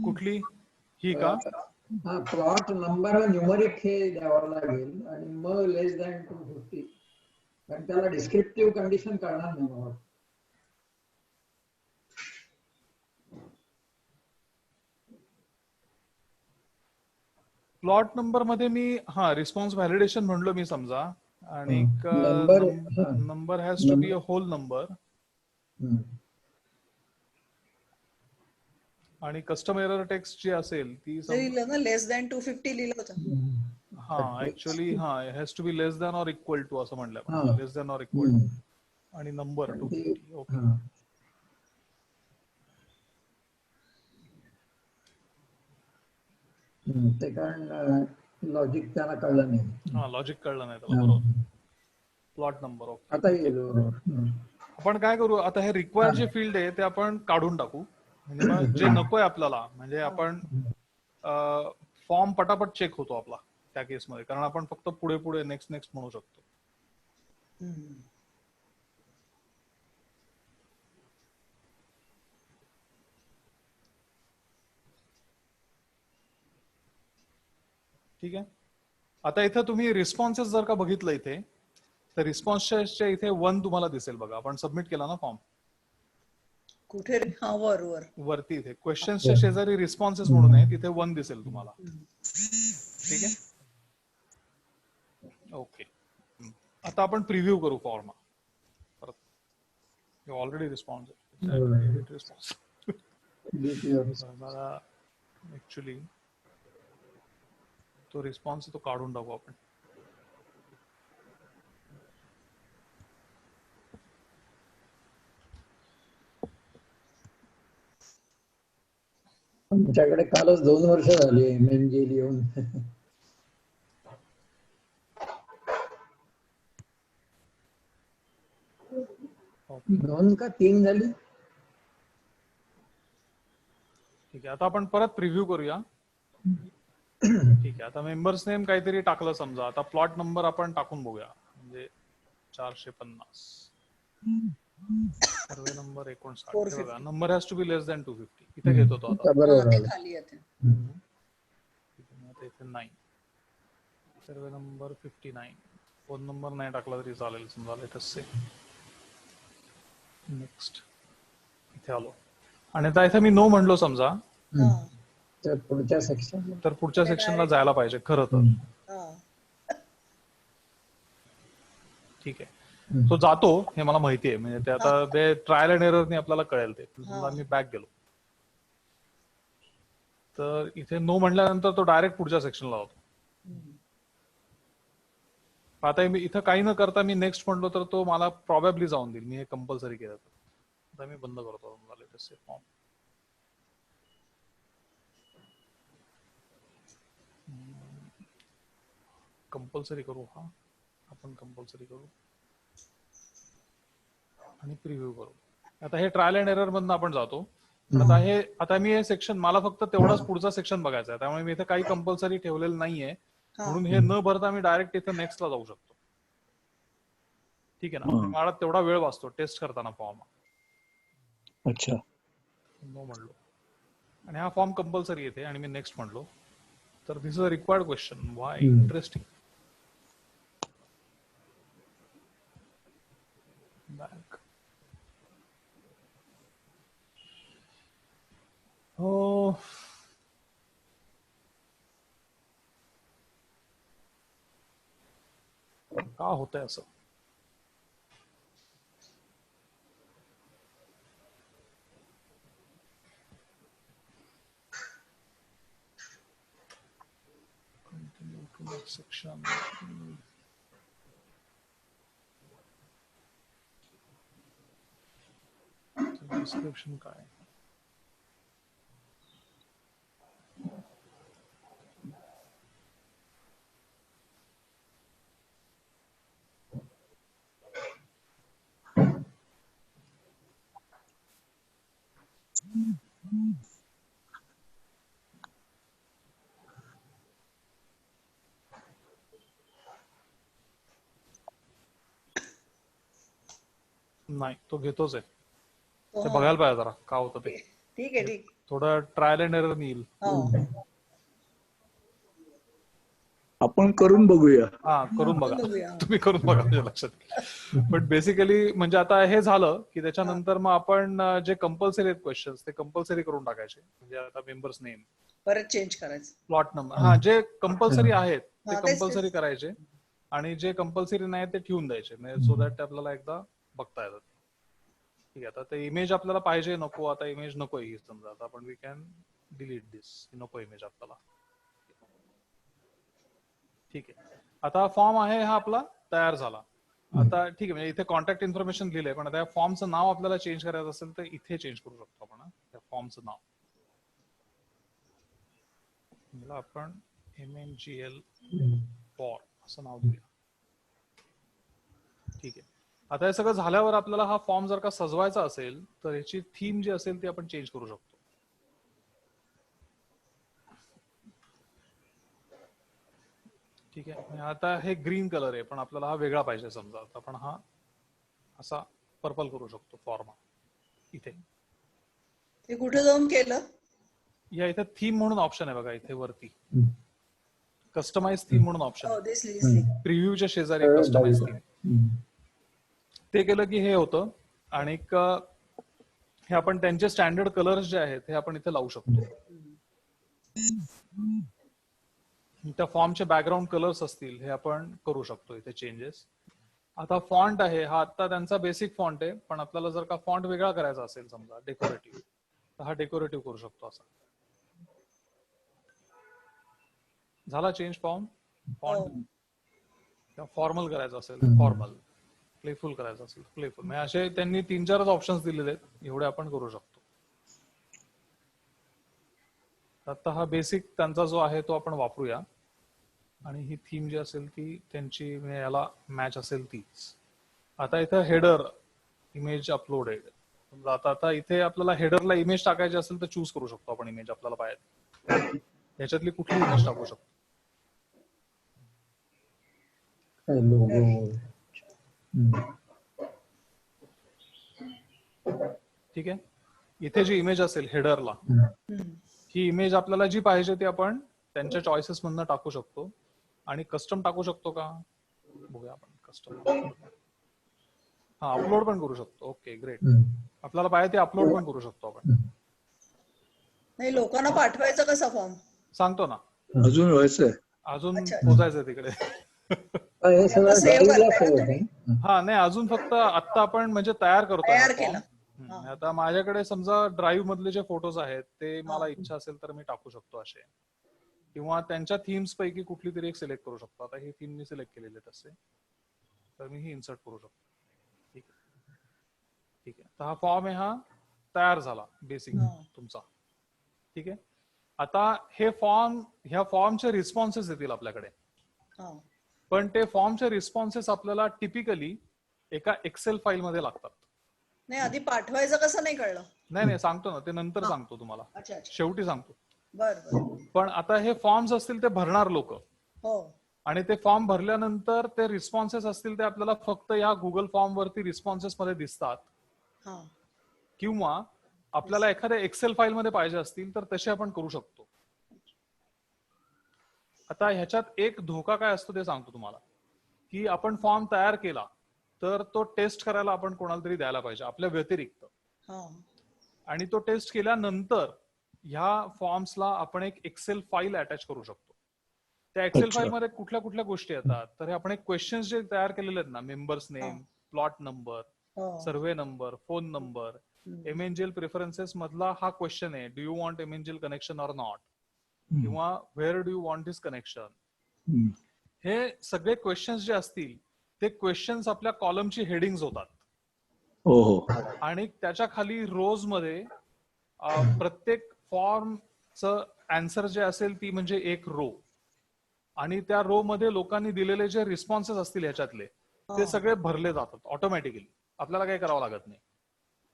कुठली ही का? हा, प्लॉट नंबर हा न्यूमरिक हे द्यावा लागेल आणि मग लेस दॅन 250, कारण त्याला डिस्क्रिप्टिव्ह कंडिशन कळणार नाही मला. प्लॉट नंबर मध्ये मी रिस्पॉन्स व्हॅलिडेशन म्हणलो मी समजा, आणि number number has to be a whole number, आणि कस्टम एरर टेक्स्ट जी असेल ती लिहिलं ना, लेस दॅन 250 लिहिलं होतं. Actually has to be less than or equal to असं म्हणलं हा. आपण, less than or equal to आणि नंबर 250. ओके, ते कारण लॉजिक त्याला कळलं नाही. लॉजिक कळलं नाही त्याला, बरोबर. Plot number okay. आता येईल. आपण काय करू आता, हे रिक्वायर्ड जे फील्ड आहे ते आपण काढून टाकू, म्हणजे मग जे नकोय आपल्याला, म्हणजे आपण फॉर्म पटापट चेक होतो आपला त्या केसमध्ये, कारण आपण फक्त पुढे पुढे नेक्स्ट म्हणू शकतो. ठीक आहे. आता इथं तुम्ही रिस्पॉन्सेस जर का बघितलं इथे, तर रिस्पॉन्सेसच्या इथे 1 तुम्हाला दिसेल बघा. आपण सबमिट केला ना फॉर्म, कुठे रे? हा, वर वरती इथे क्वेश्चन्सच्या शेजारी रिस्पॉन्सेस म्हणून आहे, तिथे 1 दिसेल तुम्हाला. ठीक आहे, ओके. आता आपण प्रिव्ह्यू करू फॉर्म परत. ऑलरेडी रिस्पॉन्स मला ऍक्च्युली तो रिस्पॉन्स तो काढून टाकू आपण. आमच्याकडे कालच 2 वर्ष झाली MNG लिहून. 2 का 3 झाली. ठीक आहे, आता आपण परत प्रिव्ह्यू करूया. ठीक आहे, आता मेंबर्स नेम काहीतरी टाकलं समजा. आता प्लॉट नंबर आपण टाकून बघूया, म्हणजे 450, सर्वे नंबर 59. बघा, number has to be less than 250 इथे घेत होतो आता. बरोबर ते आलं. खाली येते. आता इथे नाही. सर्वे नंबर 59. फोन नंबर नाही टाकला तरी चालेल समजा. लेटेस्ट से नेक्स्ट इथे आलो, आणि आता इथे मी नो म्हणलो समजा, तर पुढच्या सेक्शन तर पुढच्या सेक्शनला जायला पाहिजे खरं तर. ठीक आहे, तो जातो हे मला माहिती आहे. म्हणजे ते आता ते ट्रायल अँड एररने आपल्याला कळेल. ते समजा मी बॅक गेलो, तर इथे नो म्हणल्यानंतर तो डायरेक्ट पुढच्या सेक्शनला होतो. आता मी इथं काही न करता मी नेक्स्ट म्हणलो तर तो मला प्रॉबॅबली जाऊन देईल. मी हे कंपल्सरी केलं तर. आता मी बंद करतो लेटेस्ट फॉर्म. कंपल्सरी करू, आपण कंपल्सरी करू आणि प्रिव्ह्यू करू. आता हे ट्रायल अँड एरर मधनं आपण जातो. आता मी हे सेक्शन, मला फक्त तेवढाच पुढचा सेक्शन बघायचा आहे, त्यामुळे मी इथे काही कंपल्सरी ठेवलेलं नाहीये. म्हणून हे न भरता मी डायरेक्ट इथे नेक्स्टला जाऊ शकतो. ठीक आहे ना, मला तेवढा वेळ वाचतो टेस्ट करताना फॉर्म. अच्छा, नो म्हणलो. आणि हा फॉर्म कंपल्सरी येते आणि मी नेक्स्ट म्हणलो तर this is a required question. Why? Interesting. Bank. हो, का होतंय असं? Continue to next section. Description काय? नाही, तो घेतोच आहे. ते बघायला पाहिजे जरा का होतं ते. ठीक आहे ठीक. थोडं ट्रायल अँड एरर येईल. हो. आपण करून बघूया. हा, करून बघा. बघूया. तुम्ही करून बघा माझ्या लक्षात. पण बेसिकली म्हणजे आता हे झालं की त्याच्यानंतर मग आपण जे कंपल्सरी आहेत क्वेश्चन्स ते कंपल्सरी करून टाकायचे. म्हणजे आता मेंबर्स नेम, परत चेंज करायचं. प्लॉट नंबर, हा जे कंपल्सरी आहेत ते हा, तेच. कंपल्सरी करायचे आणि जे कंपल्सरी नाही ते ठेवून द्यायचे, म्हणजे सो दॅट आपल्याला एकदा बघता येतात. ठीक आहे. आता ते इमेज आपल्याला पाहिजे नको, आता इमेज नको ही समजा, आता आपण वी कॅन डिलीट दिस, नको इमेज आपल्याला. ठीक आहे. आता फॉर्म आहे हा आपला तयार झाला. आता ठीक आहे, म्हणजे इथे कॉन्टॅक्ट इन्फॉर्मेशन लिहिलंय, पण आता या फॉर्मचं नाव आपल्याला चेंज करायचं असेल तर इथे चेंज करू शकतो आपण. त्या फॉर्मचं नाव मला आपण MNGL फॉर्म असं नाव देऊया. ठीक आहे. आता हे सगळं झाल्यावर आपल्याला हा फॉर्म जर का सजवायचा असेल तर याची थीम जी असेल ती आपण चेंज करू शकतो. ठीक आहे. आता हे ग्रीन कलर आहे पण आपल्याला हा वेगळा पाहिजे समजा, तर आपण हा असा पर्पल करू शकतो फॉर्म इथे. ते कुठे जाऊन केलं? या इथे थीम म्हणून ऑप्शन आहे बघा इथे वरती, कस्टमाइज थीम म्हणून ऑप्शन हो, आहे. दिसली. प्रिव्ह्यूच्या शेजारी कस्टमाइज थीम, ते केलं की हे होतं. आणि हे आपण त्यांचे स्टँडर्ड कलर्स जे आहेत हे आपण इथे लावू शकतो. त्या फॉर्मचे बॅकग्राऊंड कलर्स असतील हे आपण करू शकतो इथे चेंजेस. आता फॉन्ट आहे हा आता त्यांचा बेसिक फॉन्ट आहे, पण आपल्याला जर का फॉन्ट वेगळा करायचा असेल समजा डेकोरेटिव्ह, तर हा डेकोरेटिव्ह करू शकतो असा. झाला चेंज फॉर्म. फॉन्ट फॉर्मल करायचं असेल फॉर्मल, प्लेफुल करायचं असेल प्लेफुल, म्हणजे असे त्यांनी 3-4 ऑप्शन्स दिलेले आहेत, एवढे आपण करू शकतो. आता हा बेसिक त्यांचा जो आहे तो आपण वापरूया आणि ही थीम जी असेल ती त्यांची याला मॅच असेल तीच. आता इथं हेडर इमेज अपलोडेड, आता इथे आपल्याला हेडरला इमेज टाकायची असेल तर चूज करू शकतो आपण इमेज आपल्याला पाहिजे, याच्यातली कुठली इमेज टाकू शकतो. ठीक आहे. इथे जी इमेज असेल हेडरला, ही इमेज आपल्याला जी पाहिजे ती आपण त्यांच्या चॉईसेस मधनं टाकू शकतो. आणि कस्टम टाकू शकतो का बघूया आपण. कस्टम, हा अपलोड पण करू शकतो. Okay great. आपल्याला पाहिजे ते अपलोड पण करू शकतो आपण. नाही, लोकांना पाठवायचा कसा फॉर्म? सांगतो ना, अजून व्हायचंय. अजून अच्छा. पोचायचंय तिकडे. हे सगळं सेव्ह drive ला करताय save ना होतं. तुम्ही? हा नाही, अजून फक्त आता आपण म्हणजे तयार करतोय तयार हा केला. फॉर्म. आता माझ्याकडे समजा ड्राईव्ह मधले जे फोटोज आहेत ते मला हा. इच्छा असेल तर मी टाकू शकतो असे, किंवा त्यांच्या थीम्स पैकी कुठली तरी एक सिलेक्ट करू शकतो. आता ही थीम मी सिलेक्ट केलेली आहे तसे, तर मी ही इन्सर्ट करू शकतो. ठीक आहे. ठीक आहे. तर हा फॉर्म आहे, हा तयार झाला बेसिक तुमचा. ठीक आहे. आता हे फॉर्म, ह्या फॉर्मचे रिस्पॉन्सेस येतील आपल्याकडे, पण ते फॉर्मचे रिस्पॉन्सेस आपल्याला टिपिकली एका एक्सेल फाईल मध्ये लागतात. नाही, आधी पाठवायचं कसं नाही कळलं. नाही सांगतो ना, ते नंतर सांगतो तुम्हाला, अच्छा. शेवटी सांगतो. बरं. पण आता हे फॉर्म्स असतील ते भरणार लोक, हो. आणि ते फॉर्म भरल्यानंतर ते रिस्पॉन्सेस असतील ते आपल्याला फक्त या गुगल फॉर्म वरती रिस्पॉन्सेस मध्ये दिसतात, हा. किंवा आपल्याला एखाद्या एक्सेल फाईल मध्ये पाहिजे असतील तर तसे आपण करू शकतो. आता ह्याच्यात एक धोका काय असतो ते सांगतो तुम्हाला, की आपण फॉर्म तयार केला तर तो टेस्ट करायला आपण कोणाला तरी द्यायला पाहिजे आपल्या व्यतिरिक्त. हा. आणि तो टेस्ट केल्यानंतर ह्या फॉर्म्सला आपण एक एक्सेल फाईल अटॅच करू शकतो. त्या एक्सेल अच्छा. फाईल मध्ये कुठल्या कुठल्या गोष्टी येतात, तर हे आपण एक क्वेश्चन्स जे तयार केलेले आहेत ना, मेंबर्स नेम, प्लॉट नंबर, हो. Survey number, phone number, MNGL preferences मधला हा क्वेश्चन आहे, do you want MNGL connection or not, किंवा where do you want this connection. Hmm. हे सगळे क्वेश्चन्स जे असतील ते क्वेश्चन्स आपल्या कॉलमची हेडिंग्स होतात. हो हो. आणि त्याच्या खाली रोज मध्ये प्रत्येक फॉर्मचं आन्सर जे असेल ती म्हणजे एक रो, आणि त्या रो मध्ये लोकांनी दिलेले जे रिस्पॉन्सेस असतील ह्याच्यातले ते सगळे भरले जातात ऑटोमॅटिकली, आपल्याला काही करावं लागत नाही.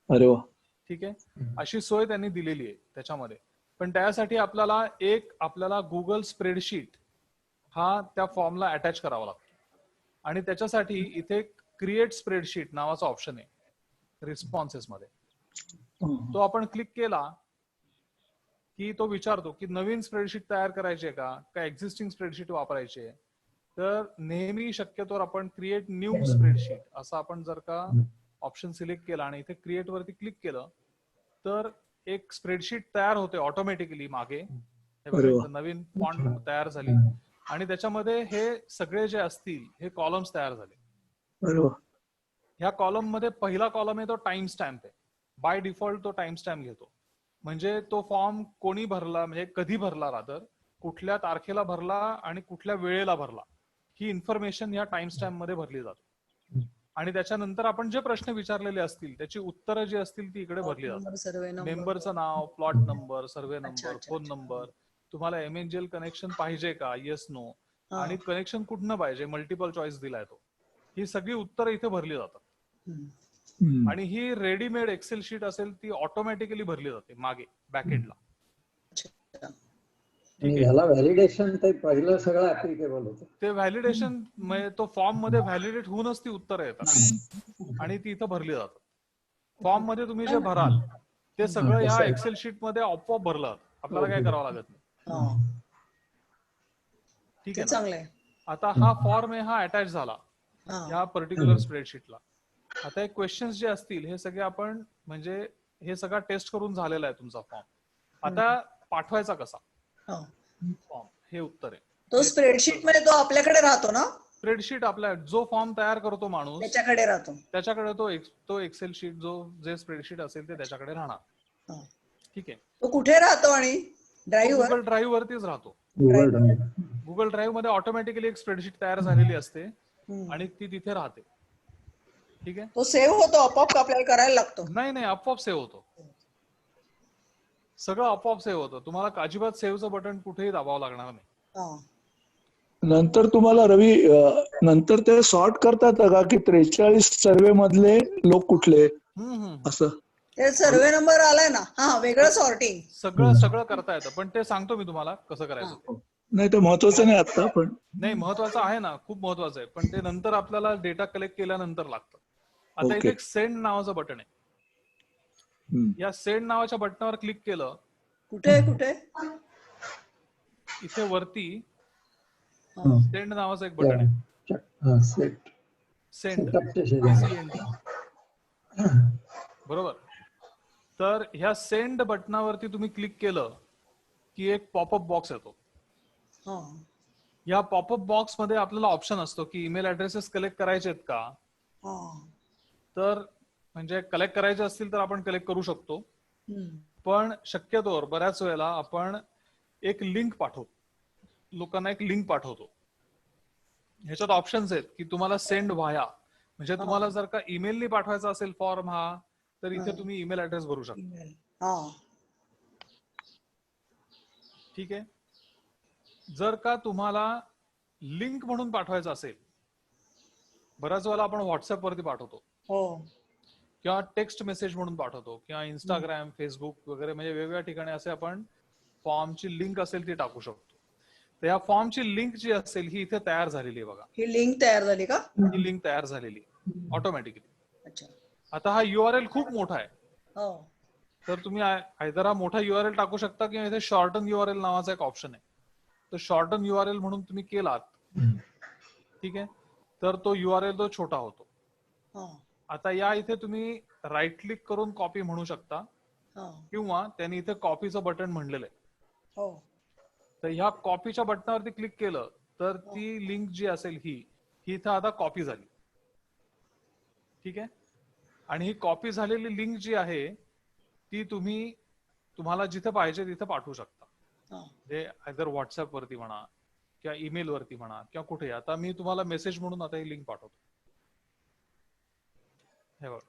अरे वा. ठीक आहे, अशी सोय त्यांनी दिलेली आहे त्याच्यामध्ये. पण त्यासाठी आपल्याला गुगल स्प्रेडशीट हा त्या फॉर्मला अटॅच करावा लागतो. आणि त्याच्यासाठी इथे क्रिएट स्प्रेडशीट नावाचा ऑप्शन आहे रिस्पॉन्सेस मध्ये. तो आपण क्लिक केला की तो विचारतो की नवीन स्प्रेडशीट तयार करायची आहे का एक्झिस्टिंग स्प्रेडशीट वापरायची आहे. तर नेहमी शक्यतोवर आपण क्रिएट न्यू स्प्रेडशीट असं आपण जर का ऑप्शन सिलेक्ट केला आणि इथे क्रिएट वरती क्लिक केलं तर एक स्प्रेडशीट तयार होते ऑटोमॅटिकली मागे. हे बघा, इथं नवीन फॉन्ट तयार झाली आणि त्याच्यामध्ये हे सगळे जे असतील हे कॉलम्स तयार झाले. अरे वा. ह्या कॉलम मध्ये पहिला कॉलम आहे तो टाइम स्टॅम्प आहे. बाय डिफॉल्ट तो टाइम स्टॅम्प घेतो. म्हणजे तो फॉर्म कोणी भरला, म्हणजे कधी भरला, रादर कुठल्या तारखेला भरला आणि कुठल्या वेळेला भरला, ही इन्फॉर्मेशन या टाइम स्टॅम्प मध्ये भरली जाते. आणि त्याच्यानंतर आपण जे प्रश्न विचारलेले असतील त्याची उत्तरं जी असतील ती इकडे भरली जातात. Survey number. मेंबरचं नाव, plot number, survey number, phone number, तुम्हाला एमएनजीएल कनेक्शन पाहिजे का, येस नो, आणि कनेक्शन कुठनं पाहिजे, मल्टिपल चॉईस दिलाय तो. ही सगळी उत्तरं इथे भरली जातात. आणि ही रेडीमेड एक्सेल शीट असेल ती ऑटोमॅटिकली भरली जाते मागे बॅकएंडला. आणि ह्याला व्हॅलिडेशन ते पहिलं सगळं ऍप्लिकेबल होतं. ते व्हॅलिडेशन म्हणजे तो फॉर्म मध्ये व्हॅलिडेट होऊनच ती उत्तरं येतात आणि ती इथं भरली जातात. फॉर्म मध्ये तुम्ही जे भराल ते सगळं ह्या एक्सेल शीट मध्ये आपोआप भरलं जातं, आपल्याला काय करावं लागत नाही. ठीक आहे ना. चांगलंय. आता हा फॉर्म आहे, हा अटॅच झाला ह्या पर्टिक्युलर स्प्रेडशीटला. आता हे क्वेश्चन्स जे असतील हे सगळे आपण म्हणजे हे सगळं टेस्ट करून झालेला आहे तुमचा फॉर्म. आता पाठवायचा कसा फॉर्म, हे उत्तर आहे. तो स्प्रेडशीट मध्ये तो आपल्याकडे राहतो ना. स्प्रेडशीट आपला जो फॉर्म तयार करतो माणूस त्याच्याकडे राहतो. त्याच्याकडे तो एक्सेल शीट जे स्प्रेडशीट असेल ते त्याच्याकडे राहणार. ठीक आहे. तो कुठे राहतो आणि ड्राईव्ह गुगल ड्राईव्ह वरतीच राहतो. गुगल ड्राईव्ह मध्ये ऑटोमॅटिकली एक स्प्रेडशीट तयार झालेली असते आणि ती तिथे राहते. ठीक आहे. तो सेव्ह होतो आपोआप का आपल्याला करायला लागतो? नाही, आपोआप सेव्ह होतो. सगळं आपोआप सेव्ह होतं. तुम्हाला अजिबात सेव्हचं बटन कुठेही दाबावं लागणार नाही. नंतर तुम्हाला रवी नंतर ते सॉर्ट करतात का की 43 सर्वे मधले लोक कुठले असं? ते सर्वे नंबर आलाय ना. वेगळं सॉर्टिंग सगळं करता येतं, पण ते सांगतो मी तुम्हाला कसं करायचं. नाही ते महत्वाचं नाही आता, पण नाही महत्वाचं आहे ना, खूप महत्वाचं आहे, पण ते नंतर आपल्याला डेटा कलेक्ट केल्यानंतर लागतं. आता इथे एक सेंड नावाचं बटन आहे. या सेंड नावाच्या बटनावर क्लिक केलं. कुठे इथे वरती सेंड नावाचं एक बटन आहे. सेंड बरोबर. तर ह्या सेंड बटनावरती तुम्ही क्लिक केलं की एक पॉपअप बॉक्स येतो. या पॉपअप बॉक्स मध्ये आपल्याला ऑप्शन असतो की ईमेल ऍड्रेसेस कलेक्ट करायचे आहेत का. तर म्हणजे कलेक्ट करायचे असतील तर आपण कलेक्ट करू शकतो, पण शक्यतोवर बऱ्याच वेळेला आपण एक लिंक पाठवतो, लोकांना एक लिंक पाठवतो. ह्याच्यात ऑप्शन्स आहेत की तुम्हाला सेंड व्हाया, म्हणजे तुम्हाला जर का ईमेलनी पाठवायचा असेल फॉर्म हा, तर इथे तुम्ही ईमेल ऍड्रेस भरू शकता. ठीक आहे. जर का तुम्हाला लिंक म्हणून पाठवायचं असेल, बऱ्याच वेळेला आपण व्हॉट्सअप वरती पाठवतो किंवा टेक्स्ट मेसेज म्हणून पाठवतो किंवा इंस्टाग्राम, फेसबुक वगैरे, म्हणजे वेगवेगळ्या ठिकाणी असे आपण फॉर्मची लिंक असेल ती टाकू शकतो. तर या फॉर्मची लिंक जी असेल ही इथे तयार झालेली आहे बघा. ही लिंक तयार झाली का? ही लिंक तयार झालेली ऑटोमॅटिकली. आता हा URL खूप मोठा आहे, तर तुम्ही आयदर हा मोठा URL टाकू शकता किंवा इथे शॉर्टन URL नावाचा एक ऑप्शन आहे. तर शॉर्टन URL म्हणून तुम्ही केलात, ठीक आहे, तर तो URL तो छोटा होतो. हा आता या इथे तुम्ही राईट क्लिक करून कॉपी म्हणू शकता हा किंवा त्यांनी इथे कॉपीचं बटन म्हणलेलं आहे. हो तर ह्या कॉपीच्या बटनावरती क्लिक केलं तर ती लिंक जी असेल ही इथं आता कॉपी झाली. ठीक आहे, आणि ही कॉपी झालेली लिंक जी आहे ती तुम्हाला जिथे पाहिजे तिथे पाठवू शकता. हा म्हणजे आयदर व्हॉट्सअप वरती म्हणा किंवा ईमेल वरती म्हणा किंवा कुठे. आता मी तुम्हाला मेसेज म्हणून आता ही लिंक पाठवतो. हे बघ,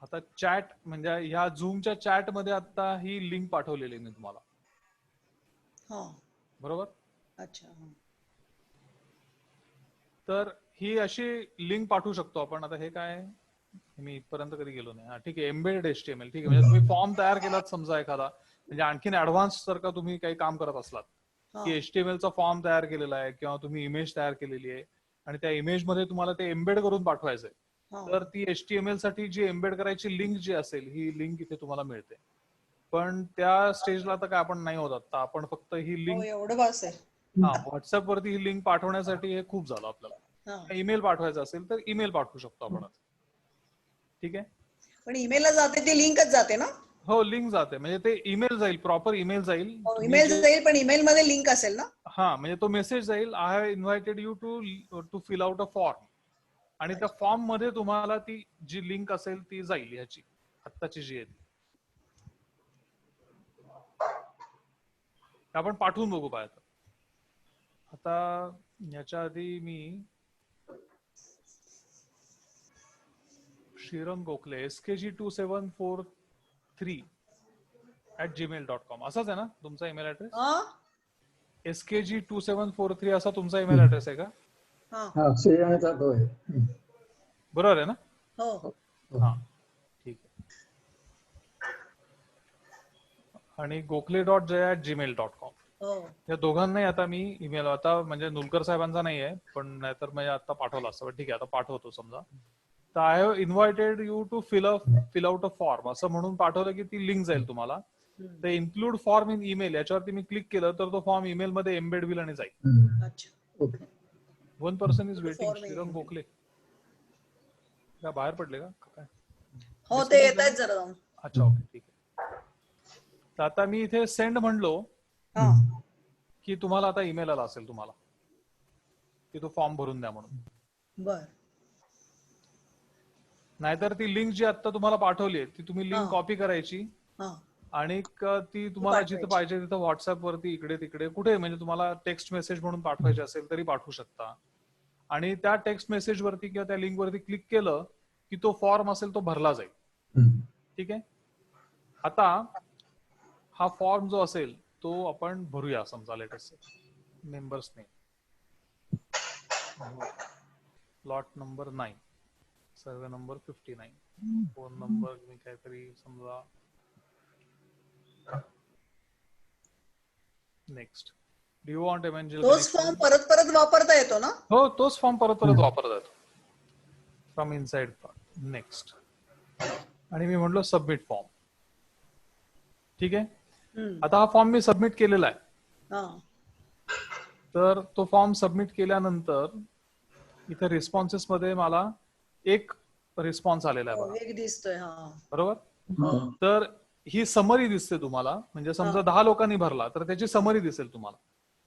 आता चॅट म्हणजे ह्या झूमच्या चॅट मध्ये आता ही लिंक पाठवलेली मी तुम्हाला, हा बरोबर. अच्छा हा. तर ही अशी लिंक पाठवू शकतो आपण. आता हे काय, मी इथपर्यंत कधी गेलो नाही. हा ठीक आहे, एम्बेडेड HTML. ठीक आहे, म्हणजे तुम्ही फॉर्म तयार केलात समजा एखादा, म्हणजे आणखीन ऍडव्हान्स जर का तुम्ही काही काम करत असलात हा. की HTML चा फॉर्म तयार केलेला आहे किंवा तुम्ही इमेज तयार केलेली आहे आणि त्या इमेज मध्ये तुम्हाला ते एम्बेड करून पाठवायचंय, हा. तर ती HTML साठी जी एम्बेड करायची लिंक जी असेल ही लिंक इथे तुम्हाला मिळते. पण त्या स्टेजला तर काय आपण नाही होत आता. आपण फक्त ही हो लिंक एवढं बास आहे. व्हॉट्सअप वरती ही लिंक पाठवण्यासाठी हे खूप झालं आपल्याला. हा. ईमेल पाठवायचा असेल तर ईमेल पाठवू शकतो आपण. ठीक आहे, पण ईमेलला जाते ती लिंकच जाते ना. हो लिंक जाते, म्हणजे ते ईमेल जाईल, प्रॉपर ईमेल जाईल. तुम्ही ईमेल जे- जाईल पण ईमेल मध्ये लिंक असेल ना. हा, म्हणजे तो मेसेज जाईल, I have invited you to fill out a form, आणि त्या फॉर्म मध्ये तुम्हाला ती जी लिंक असेल ती जाईल ह्याची आत्ताची जी आहे ती. आपण पाठवून बघू पाहिजे. आता याच्या आधी मी श्रीरंग गोखले skg2743@gmail.com असाच आहे ना तुमचा ईमेल ऍड्रेस. हा skg2743 असा तुमचा ईमेल ऍड्रेस आहे का? हा हा श्रीरंगचा तो आहे. बरोबर आहे ना? हो हा ठीक आहे. आणि गोखले.jay@gmail.com हो या दोघांनाही आता मी ईमेल, आता म्हणजे नुलकर साहेबांचा नाही आहे पण नाहीतर म्हणजे आता पाठवला असतं, पण ठीक आहे आता पाठवतो समजा. तर I have invited you to fill out a form असं म्हणून पाठवलं की ती लिंक जाईल तुम्हाला. तर इन्क्लूड फॉर्म इन ईमेल याच्यावरती मी क्लिक केलं तर तो फॉर्म ईमेल मध्ये एम्बेड होईल आणि जाईल. अच्छा okay. 1 person is waiting. Form in Shrirang email. Gokhale का बाहेर पडले का काय? हो ते येत आहेत जरा जाऊन. अच्छा ओके ठीक आहे. तर आता मी इथे सेंड म्हणलो हा की तुम्हाला आता ईमेल आला असेल तुम्हाला की तो फॉर्म भरून द्या म्हणून. बर नाहीतर ती लिंक जी आता तुम्हाला पाठवली आहे ती तुम्ही लिंक हा. कॉपी करायची हा आणि ती तुम्हाला जिथे पाठवायची. पाहिजे तिथे व्हॉट्सअप वरती इकडे तिकडे कुठे, म्हणजे तुम्हाला टेक्स्ट मेसेज म्हणून पाठवायचे असेल तरी पाठवू शकता. आणि त्या टेक्स्ट मेसेज वरती किंवा त्या लिंक वरती क्लिक केलं की तो फॉर्म असेल तो भरला जाईल. ठीक आहे, आता हा फॉर्म जो असेल तो आपण भरूया. समजा latest members name, lot number 9, survey number 59, phone number मी काहीतरी समजा next. Do you want MNGL तोच फॉर्म परत परत वापरता येतो ना. हो तोच फॉर्म परत परत वापरला जातो. फ्रॉम इनसाइड नेक्स्ट, आणि मी म्हटलो सबमिट फॉर्म. ठीक आहे, आता हा फॉर्म मी सबमिट केलेला आहे. हा तर तो फॉर्म सबमिट केल्यानंतर इथे रिस्पॉन्सेस मध्ये मला एक रिस्पॉन्स आलेला आहे बघा, एक दिसतोय. हा बरोबर. तर ही समरी दिसते तुम्हाला, म्हणजे समजा 10 लोकांनी भरला तर त्याची समरी दिसेल तुम्हाला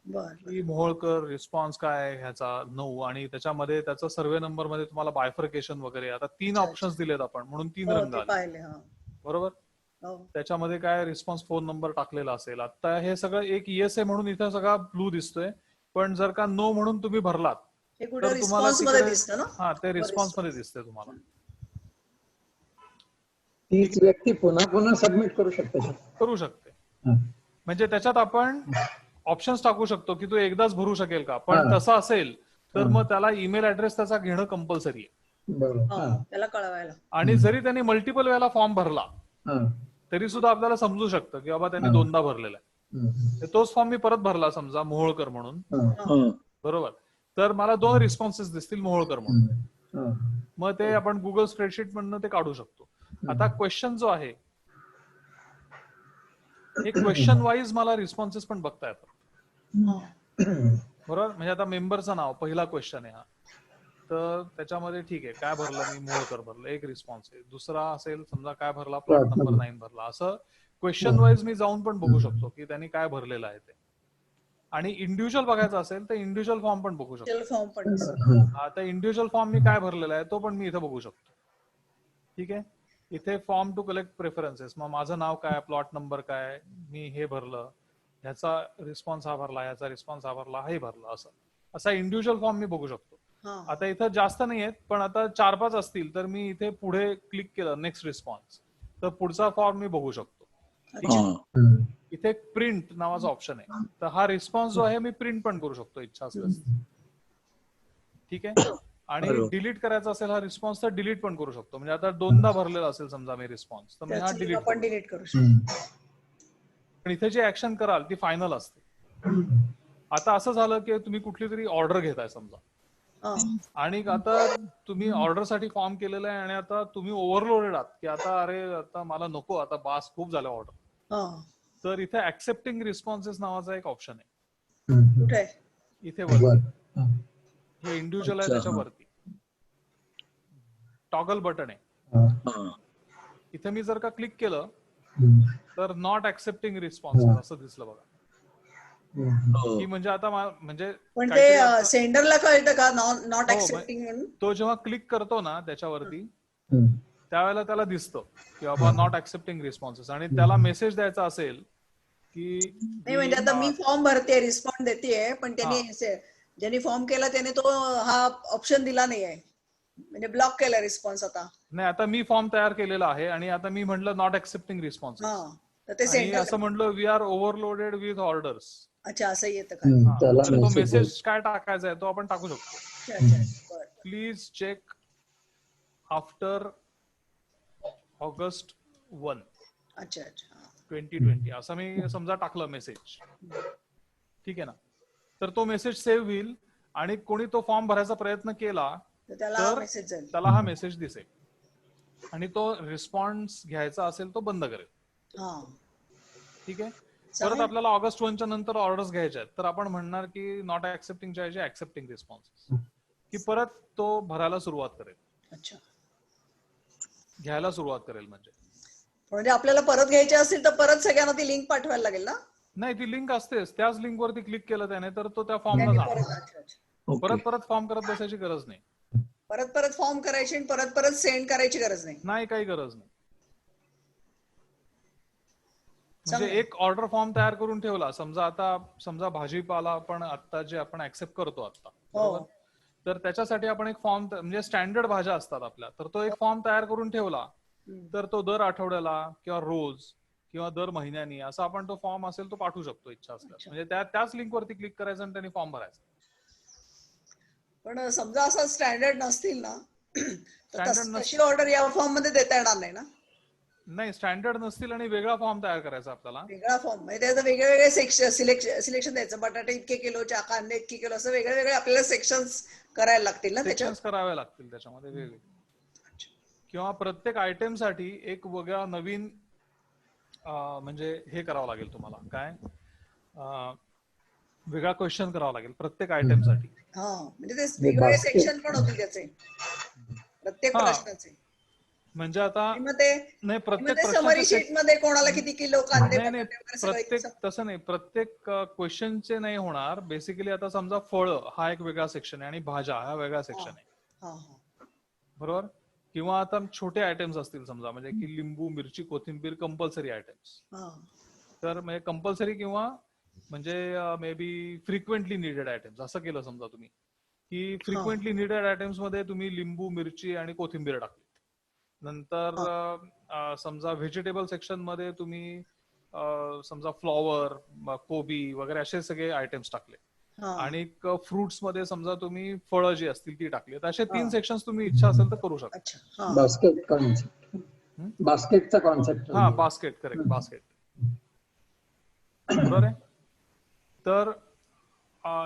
बर की मोहोळकर रिस्पॉन्स काय ह्याचा 9, आणि त्याच्यामध्ये त्याचा सर्वे नंबर मध्ये तुम्हाला बायफर्केशन वगैरे. आता 3 ऑप्शन्स दिलेत आपण म्हणून 3 हो रंग ते आले, पाहिले. हा बरोबर. हो त्याच्यामध्ये काय रिस्पॉन्स फोन नंबर टाकलेला असेल. आता हे सगळं एक येस आहे म्हणून इथं सगळा ब्लू दिसतोय, पण जर का नो म्हणून तुम्ही भरलात हे कुठे तर तुम्हाला रिस्पॉन्स मध्ये तिकडे दिसतं ना. हा ते रिस्पॉन्स मध्ये दिसते तुम्हाला. तीच व्यक्ती पुन्हा पुन्हा सबमिट करू शकते. करू शकते, म्हणजे त्याच्यात आपण ऑप्शन्स टाकू शकतो की तो एकदाच भरू शकेल का. पण तसं असेल तर मग त्याला ईमेल ऍड्रेस त्याचा घेणं कंपल्सरी आहे. बरोबर. हा त्याला कळवायला. आणि जरी त्यांनी मल्टिपल वेळेला फॉर्म भरला तरी सुद्धा आपल्याला समजू शकतं की बाबा त्यांनी 2दा भरलेला आहे. तोच फॉर्म मी परत भरला समजा मोहोळकर म्हणून, बरोबर. तर मला 2 रिस्पॉन्सेस दिसतील मोहोळकर म्हणून. मग ते आपण गुगल स्प्रेडशीट मधनं ते काढू शकतो. आता क्वेश्चन जो आहे हे क्वेश्चन वाईज मला रिस्पॉन्सेस पण बघता येतात. हा. बरोबर, म्हणजे आता मेंबरचं नाव पहिला क्वेश्चन आहे हा, तर त्याच्यामध्ये ठीक आहे काय भरलं मी, मोहोळकर भरलं, एक रिस्पॉन्स आहे. दुसरा असेल समजा काय भरला, प्लॉट नंबर 9 भरला. असं क्वेश्चन वाईज मी जाऊन पण बघू शकतो की त्यांनी काय भरलेलं आहे ते. आणि इंडिव्हिज्युअल बघायचं असेल तर इंडिव्हिज्युअल फॉर्म पण बघू शकतो. फॉर्म पण दिसतो. आता इंडिव्हिज्युअल फॉर्म मी काय भरलेला आहे तो पण मी इथं बघू शकतो. ठीक आहे, इथे फॉर्म टू कलेक्ट प्रेफरन्सेस, मग माझं नाव काय, प्लॉट नंबर काय, मी हे भरलं, ह्याचा रिस्पॉन्स हा भरला, ह्याचा रिस्पॉन्स हा भरला, हे भरलं, असं असा इंडिव्हिज्युअल फॉर्म मी बघू शकतो. हा. आता इथं जास्त नाही आहेत, पण आता 4-5 असतील तर मी इथे पुढे क्लिक केलं नेक्स्ट रिस्पॉन्स, तर पुढचा फॉर्म मी बघू शकतो. ठीक आहे, हा. इथे प्रिंट नावाचा ऑप्शन आहे, तर हा रिस्पॉन्स जो आहे मी प्रिंट पण करू शकतो इच्छा असल्यास. ठीक आहे, आणि बरोबर. डिलीट करायचा असेल हा रिस्पॉन्स तर डिलीट पण करू शकतो. म्हणजे आता 2दा भरलेला असेल समजा मी रिस्पॉन्स, तर मी हा डिलीट आपण डिलीट करू शकतो. पण इथे जी ऍक्शन कराल ती फायनल असते. आता असं झालं की तुम्ही कुठली तरी ऑर्डर घेताय समजा, हा. आणि आता तुम्ही ऑर्डर साठी फॉर्म केलेला आहे आणि आता तुम्ही ओव्हरलोडेड आहात की आता अरे आता मला नको, आता बास खूप झालं ऑर्डर, हा. तर इथे ऍक्सेप्टिंग रिस्पॉन्सेस नावाचा एक ऑप्शन आहे. कुठे आहे? इथे वरती बर. हे इंडिव्हिज्युअल आहे अच्छा, त्याच्या हा. वरती टॉगल बटन आहे. हा. इथे मी जर का क्लिक केलं तर नॉट ऍक्सेप्टिंग रिस्पॉन्सेस असं दिसलं बघा. हो. की म्हणजे आता म्हणजे पण ते काहीतरी आता- सेंडरला कळतं का नॉट हो, ऍक्सेप्टिंग म्हणून? तो जेव्हा क्लिक करतो ना त्याच्यावरती त्यावेळेला त्याला दिसतं की बाबा नॉट ऍक्सेप्टिंग रिस्पॉन्सेस, आणि त्याला मेसेज द्यायचा असेल की नाही म्हणजे आता मी फॉर्म भरते, रिस्पॉन्ड देतेय, पण त्यांनी हा. ज्यांनी फॉर्म केला त्याने तो हा ऑप्शन दिला नाहीये, म्हणजे ब्लॉक केला रिस्पॉन्स आता. नाही, आता मी फॉर्म तयार केलेला आहे आणि आता मी म्हटलं नॉट ऍक्सेप्टिंग रिस्पॉन्सेस, हा, तर ते आणि सेंडर. असं म्हटलं we are overloaded with orders, अच्छा, असं येतं का? त्याला तर तो message मेसेज काय टाकायचा आहे तो आपण टाकू शकतो. अच्छा अच्छा, बरं. प्लीज चेक आफ्टर ऑगस्ट 1, अच्छा अच्छा, हा. 2020 असं मी समजा टाकलं मेसेज. ठीक आहे ना, तर तो मेसेज सेव्ह होईल आणि कोणी तो फॉर्म भरायचा प्रयत्न केला तर त्याला हा तर मेसेज जाईल. त्याला हा मेसेज दिसेल आणि तो रिस्पॉन्स घ्यायचा असेल तो बंद करेल. हा. ठीक आहे, चालेल. परत आपल्याला ऑगस्ट 1च्या नंतर ऑर्डर्स घ्यायच्या आहेत तर आपण म्हणणार की नॉट ऍक्सेप्टिंगच्या ऐवजी ऍक्सेप्टिंग रिस्पॉन्सेस, की परत तो भरायला सुरुवात करेल, अच्छा, घ्यायला सुरुवात करेल. म्हणजे आपल्याला परत घ्यायचे असतील तर परत सगळ्यांना ती लिंक पाठवायला लागेल ना? नाही, ती लिंक असतेच, त्याच लिंक वरती क्लिक केलं त्याने तर तो त्या फॉर्मला त्यांनी जाणार. परत. अच्छा अच्छा, ओके. परत परत फॉर्म करत बसायची गरज नाही. परत परत फॉर्म करायची आणि परत परत सेंड करायची गरज नाही. नाही, काही गरज नाही. म्हणजे चांगलं. एक ऑर्डर फॉर्म तयार करून ठेवला, समजा भाजीपाला आपण आता जे आपण ऍक्सेप्ट करतो आता, बरोबर, हो. तर त्याच्यासाठी आपण एक फॉर्म, म्हणजे स्टँडर्ड भाज्या असतात आपल्या, तर तो एक फॉर्म तयार करून ठेवला तर तो दर आठवड्याला किंवा रोज किंवा दर महिन्यानी असा आपण तो फॉर्म असेल तो पाठवू शकतो इच्छा असल्यास. म्हणजे त्याच लिंक वरती क्लिक करायचं आणि त्यांनी फॉर्म भरायचा. पण समजा असं स्टँडर्ड नसतील ना तर Standard तशी ऑर्डर या फॉर्म मध्ये देता येणार नाही ना? नाही, स्टँडर्ड नसतील आणि वेगळा फॉर्म तयार करायचा आपल्याला. वेगळा फॉर्म म्हणजे त्याचं वेगळे वेगळे सिलेक्शन द्यायचं, बटाटे इतके किलोच्या, कांदे इतके किलो, असं वेगळे वेगळे आपल्याला सेक्शन्स करायला लागतील ना त्याच्यात? सेक्शन्स करावे लागतील त्याच्यामध्ये वेगळे, किंवा प्रत्येक आयटम साठी एक वेगळा नवीन म्हणजे हे करावं लागेल तुम्हाला, काय वेगळा क्वेश्चन करावा लागेल प्रत्येक आयटम साठी. हा, म्हणजे ते वेगवेगळे सेक्शन पण होतील त्याचे प्रत्येक हा. प्रश्नाचे. म्हणजे आता आणि मग ते नाही, प्रत्येक समरी प्रश्नाचे शीट मध्ये कोणाला किती किलो कांदे, नाही नाही, बटाटे वगैरे सगळं प्रत्येक तसं नाही, प्रत्येक क्वेश्चनचे नाही होणार. बेसिकली आता समजा फळं हा एक वेगळा सेक्शन आहे आणि भाज्या हा वेगळा सेक्शन आहे, हा हा, बरोबर, किंवा आता छोटे आयटम्स असतील समजा, म्हणजे की लिंबू, मिरची, कोथिंबीर कंपल्सरी आयटम्स, हा. तर म्हणजे कंपल्सरी किंवा म्हणजे may be frequently needed items असं केलं समजा तुम्ही, की फ्रिक्वेंटली निडेड आयटम्स मध्ये तुम्ही लिंबू, मिरची आणि कोथिंबीर टाकली. नंतर समजा व्हेजिटेबल सेक्शन मध्ये तुम्ही समजा फ्लॉवर, कोबी वगैरे असे सगळे आयटम्स टाकले, आणि फ्रुट्स मध्ये समजा तुम्ही फळं जी असतील ती टाकली. तर असे 3 सेक्शन्स तुम्ही इच्छा असेल तर करू शकता. अच्छा, बास्केट कॉन्सेप्ट, बास्केटचा कॉन्सेप्ट. हा, बास्केट, करेक्ट, बास्केट, बरोबर आहे. तर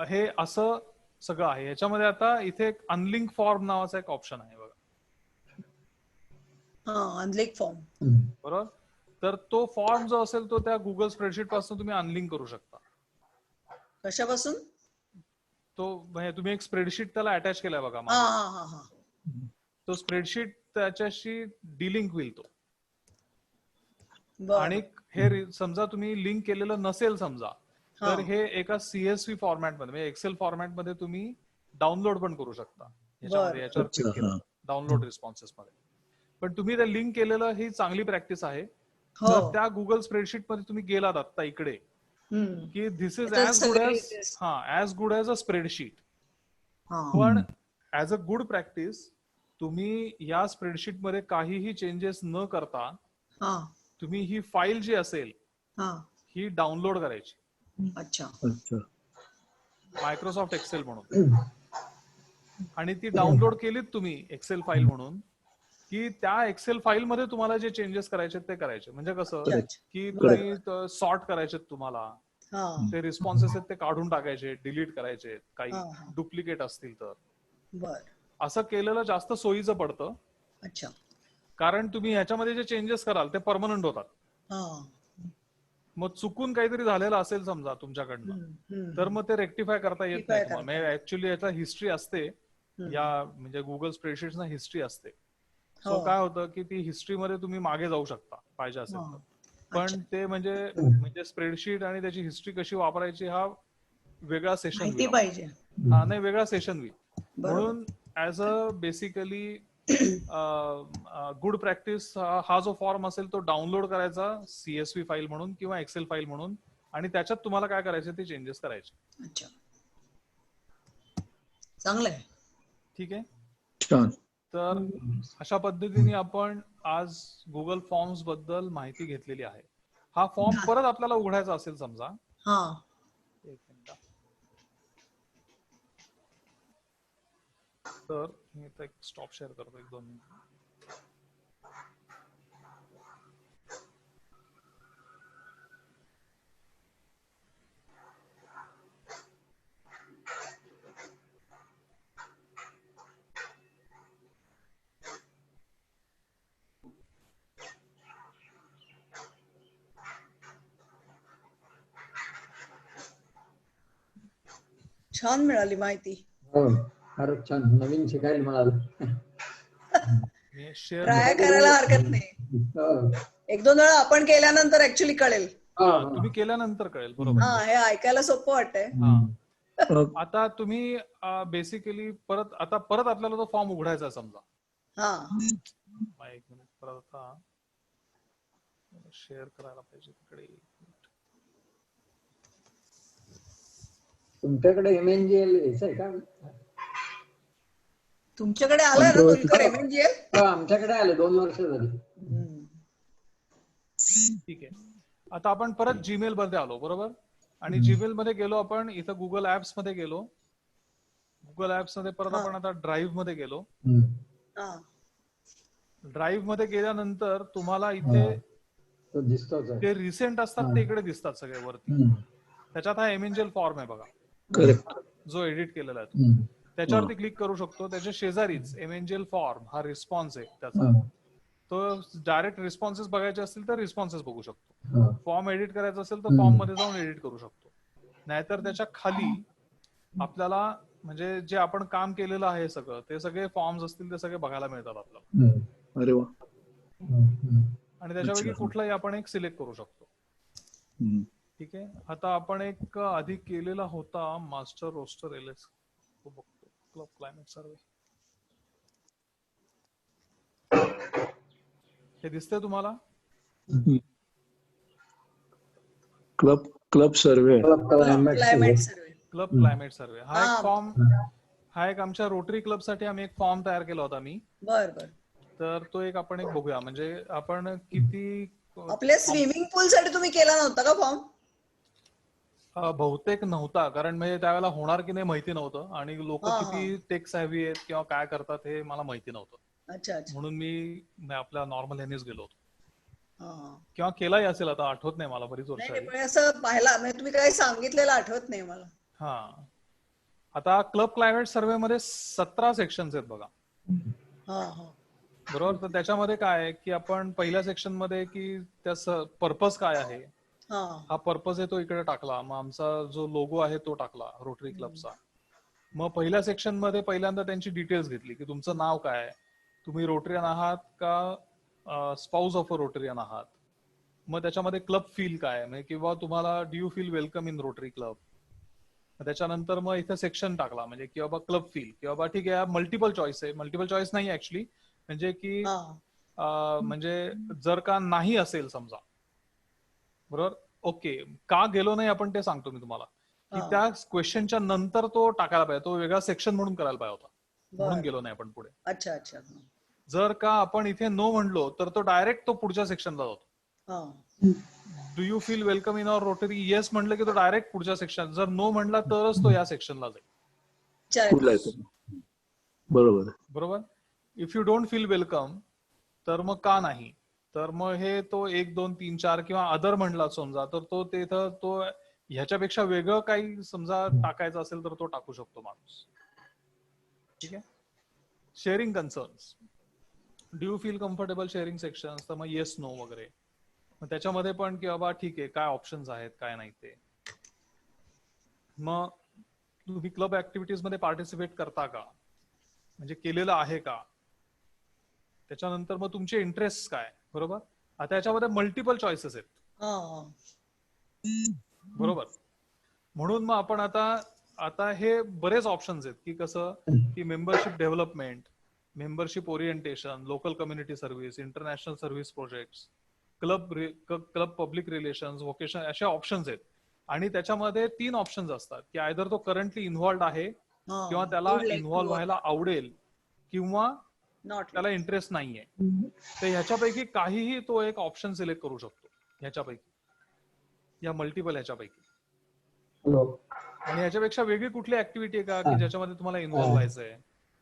हे असं सगळं आहे. याच्यामध्ये आता इथे एक अनलिंक फॉर्म नावाचा एक ऑप्शन आहे बघा, हा, अनलिंक फॉर्म. बरोबर. तर तो फॉर्म जो असेल तो त्या गुगल स्प्रेडशीट पासून तुम्ही अनलिंक करू शकता. कशापासून? तो म्हणजे तुम्ही एक स्प्रेडशीट त्याला अटॅच केलाय बघा हा मागे. हा हा हा. तो स्प्रेडशीट त्याच्याशी डिलिंक होईल तो. बर. आणि हे समजा तुम्ही लिंक केलेलं नसेल समजा, तर हा. हे एका CSV फॉर्मॅटमध्ये म्हणजे एक्सेल फॉर्मॅटमध्ये तुम्ही डाउनलोड पण करू शकता. ह्याच्यामध्ये याच्यावर अच्छा, क्लिक केलं डाउनलोड रिस्पॉन्सेस मध्ये. पण तुम्ही ते लिंक केलेलं ही चांगली प्रॅक्टिस आहे. हो. तर त्या गुगल स्प्रेडशीट मध्ये तुम्ही गेलात आता इकडे हम्म. की दिस इज त्याच्यात ॲज गुड सगळे as details. As good as a spreadsheet. हा. पण ऍज अ गुड प्रॅक्टिस तुम्ही या स्प्रेडशीट मध्ये काहीही चेंजेस न करता हा तुम्ही ही फाईल जी असेल हा. ही डाउनलोड करायची अच्छा. अच्छा. मायक्रोसॉफ्ट एक्सेल म्हणून. आणि ती डाउनलोड केलीत तुम्ही एक्सेल फाईल म्हणून की त्या एक्सेल फाईल मध्ये तुम्हाला जे चेंजेस करायचे ते करायचे. म्हणजे कसं Correct. की बरं. तुम्ही सॉर्ट करायचे तुम्हाला, हा ते रिस्पॉन्सेस आहेत ते काढून टाकायचे, डिलीट करायचे, काही हा हा. डुप्लिकेट असतील तर. बर. असं केलेलं जास्त सोयीचं पडतं, अच्छा. कारण तुम्ही ह्याच्यामध्ये जे चेंजेस कराल ते परमनंट होतात. हा. मग चुकून काहीतरी झालेलं असेल समजा तुमच्याकडनं, तर मग ते रेक्टिफाय करता येत Rectify नाही तुम्हाला. करता म्हणजे ऍक्च्युअली याचा हिस्ट्री असते, हम्म. या म्हणजे गुगल स्प्रेडशीट ना हिस्ट्री असते. हो. सो काय होतं की ती हिस्ट्रीमध्ये तुम्ही मागे जाऊ शकता पाहिजे असेल हा. तर. पण अच्छा. ते म्हणजे स्प्रेडशीट आणि त्याची हिस्ट्री कशी वापरायची हा वेगळा सेशन माहिती होईल. पाहिजे. हा नाही, वेगळा सेशन होईल. बरोबर. म्हणून as a basically good practice हा जो फॉर्म असेल तो डाउनलोड करायचा CSV फाईल म्हणून किंवा एक्सेल फाईल म्हणून, आणि त्याच्यात तुम्हाला काय करायचे ते चेंजेस करायचे. अच्छा. चांगलंय. ठीक आहे. छान. तर अशा पद्धतीने आपण आज गुगल फॉर्म्स बद्दल माहिती घेतलेली आहे. हा फॉर्म परत आपल्याला उघडायचा असेल समजा, हा. एक मिनिट, तर मी इथं एक स्टॉप शेअर करतो 1-2 मिनिट. छान मिळाली माहिती. हो, फारच छान, नवीन शिकायला मिळालं. मी शेअर ट्राय करतो. करायला हरकत नाही. हो. 1-2 वेळा आपण केल्यानंतर ऍक्च्युली कळेल. हा, तुम्ही केल्यानंतर कळेल, बरोबर. हा, हे ऐकायला सोपं वाटतंय. हा. आता तुम्ही बेसिकली परत आपल्याला तो फॉर्म उघडायचा आहे समजा. हा. एक मिनिट, परत आता शेअर करायला पाहिजे तिकडे. तुमच्याकडे MNGL यायचं आहे का? तुमच्याकडे आलंय ना तुमचं MNGL? हो, आमच्याकडे आलं, 2 वर्ष झाली. ठीक आहे. आता आपण परत जीमेल मध्ये आलो, बरोबर. आणि जीमेल मध्ये गेलो आपण, इथं गुगल ऍप्स मध्ये गेलो. गुगल ऍप्स मध्ये परत आपण आता ड्राईव्ह मध्ये गेलो. हा. ड्राईव्ह मध्ये गेल्यानंतर तुम्हाला इथे तो दिसतोच आहे. ते रिसेंट असतात ते इकडे दिसतात सगळे वरती. त्याच्यात हा MNGL फॉर्म आहे बघा, करेक्ट. जो एडिट केलेला आहे तो. त्याच्यावरती क्लिक करू शकतो. त्याच्या शेजारीच MNGL फॉर्म हा रिस्पॉन्स आहे त्याचा. तो डायरेक्ट रिस्पॉन्सेस बघायचे असतील तर रिस्पॉन्सेस बघू शकतो. फॉर्म एडिट करायचा असेल तर फॉर्म मध्ये जाऊन एडिट करू शकतो. नाहीतर त्याच्या खाली आपल्याला म्हणजे जे आपण काम केलेलं आहे सगळं, ते सगळे फॉर्म्स असतील ते सगळे बघायला मिळतात आपल्याला. अरे वा. आणि त्याच्यापैकी कुठलाही आपण एक सिलेक्ट करू शकतो. ठीक आहे. आता आपण एक आधी केलेला होता मास्टर रोस्टर LS, तो बघतो. क्लब क्लायमेट सर्वे हे दिसतंय तुम्हाला? क्लब सर्वे. क्लायमेट सर्वे. क्लब क्लायमेट सर्वे हा एक फॉर्म, हा एक आमच्या रोटरी क्लब साठी आम्ही एक फॉर्म तयार केला होता मी. बर बर. तर तो एक आपण एक बघूया. म्हणजे आपण किती आपल्या स्विमिंग पूल साठी तुम्ही केला नव्हता का फॉर्म? बहुतेक नव्हता, कारण म्हणजे त्यावेळेला होणार की नाही माहिती नव्हतं, आणि लोक किती टेक सॅव्ही आहेत किंवा काय करतात हे मला माहिती नव्हतं. अच्छा अच्छा. म्हणून मी आपल्या नॉर्मल ह्यानेच गेलो होतो. हा. किंवा केलाही असेल, आता आठवत नाही मला, बरीच वर्ष नाही आली. पण असं पाहिला म्हणजे तुम्ही काही सांगितलेलं आठवत नाही मला. हा. आता क्लब क्लायमेट सर्वे मध्ये 17 सेक्शन्स आहेत बघा. हा हा. बरोबर. तर त्याच्यामध्ये काय आहे की आपण पहिल्या सेक्शन मध्ये की त्याचा पर्पज काय आहे, हा हा पर्पज आहे तो इकडे टाकला. मग आमचा जो लोगो आहे तो टाकला रोटरी क्लबचा. मग पहिल्या सेक्शन मध्ये पहिल्यांदा त्यांची डिटेल्स घेतली की तुमचं नाव काय आहे, तुम्ही रोटरियन आहात का स्पाउस ऑफ अ रोटरियन आहात. मग त्याच्यामध्ये क्लब फील काय आहे, म्हणजे किंवा तुम्हाला do you feel welcome in rotary club. त्याच्यानंतर मग इथे सेक्शन टाकला म्हणजे की बाबा क्लब फील, की बाबा ठीक आहे मल्टिपल चॉईस आहे. मल्टिपल चॉईस नाही ऍक्च्युली, म्हणजे की हा म्हणजे जर का नाही असेल समजा, बरोबर, ओके, का गेलो नाही आपण ते सांगतो मी तुम्हाला, की हा त्या क्वेश्चनच्या नंतर तो टाकायला पाहिजे, तो वेगळा सेक्शन म्हणून करायला पाहिजे होता, म्हणून बर गेलो नाही आपण पुढे. अच्छा अच्छा जर का आपण इथे नो म्हणलो तर तो डायरेक्ट तो पुढच्या सेक्शनला जातो. हा do you feel welcome in our rotary, yes म्हटलं की तो डायरेक्ट पुढच्या सेक्शन, जर नो म्हणला तरच तो या सेक्शनला जाईल. चालेल. कुठला आहे? बरोबर आहे. बरोबर. If you don't feel welcome तर मग का नाही, तर मग हे तो 1 2 3 4 किंवा अदर म्हणला समजा, तर तो तिथं तो ह्याच्यापेक्षा वेगळं काही समजा टाकायचं असेल तर तो टाकू शकतो माणूस. ठीक आहे. Sharing concerns, do you feel comfortable sharing sections, तर मग येस नो वगैरे. मग त्याच्यामध्ये पण की बाबा ठीक आहे काय ऑप्शन्स आहेत काय नाही ते. मग तुम्ही क्लब ऍक्टिव्हिटीज मध्ये पार्टिसिपेट करता का, म्हणजे केलेलं आहे का. त्याच्यानंतर मग तुमचे इंटरेस्ट काय, बरोबर. आता याच्यामध्ये मल्टिपल चॉईसेस आहेत, हा बरोबर. म्हणून मग आपण आता आता हे बरेच ऑप्शन्स आहेत की कसं की membership development, membership orientation, local community service, international service projects, club public relations, vocation, असे ऑप्शन्स आहेत. आणि त्याच्यामध्ये 3 ऑप्शन्स असतात की आयदर तो करंटली इन्व्हॉल्ड आहे हा किंवा त्याला Would like to involve work. व्हायला आवडेल किंवा Not त्याला like. इंटरेस्ट नाहीये. तर ह्याच्यापैकी काहीही तो एक ऑप्शन सिलेक्ट करू शकतो ह्याच्यापैकी, या मल्टिपल ह्याच्यापैकी. आणि ह्याच्यापेक्षा वेगळी कुठली ऍक्टिव्हिटी आहे का की ज्याच्यामध्ये तुम्हाला इन्व्हॉल्व्ह व्हायचंय,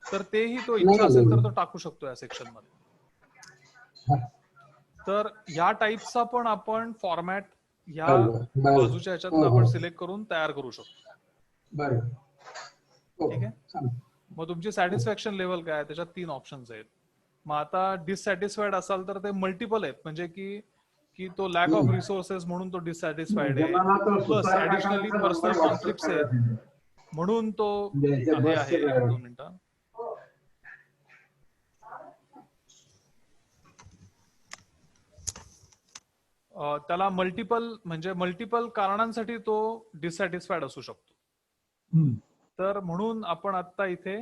तर तेही तो इच्छा असेल तर तो टाकू शकतो या सेक्शन मध्ये. तर या टाईपचा पण आपण फॉर्मॅट ह्या बाजूच्या ह्याच्यातनं आपण सिलेक्ट करून तयार करू शकतो. ठीक आहे. मग तुमची सॅटिस्फॅक्शन लेवल काय, त्याच्यात 3 ऑप्शन्स आहेत. मग आता डिससॅटिस्फाईड असाल तर ते मल्टिपल आहेत, म्हणजे की की तो लॅक ऑफ रिसोर्सेस म्हणून तो डिससॅटिस्फाईड आहे, प्लस ऍडिशनली पर्सनल कॉन्फ्लिक्ट्स आहेत म्हणून तो हे आहे. 1-2 मिनिटं. त्याला मल्टिपल म्हणजे मल्टिपल कारणांसाठी तो डिससॅटिस्फाईड असू शकतो. तर म्हणून आपण आता इथे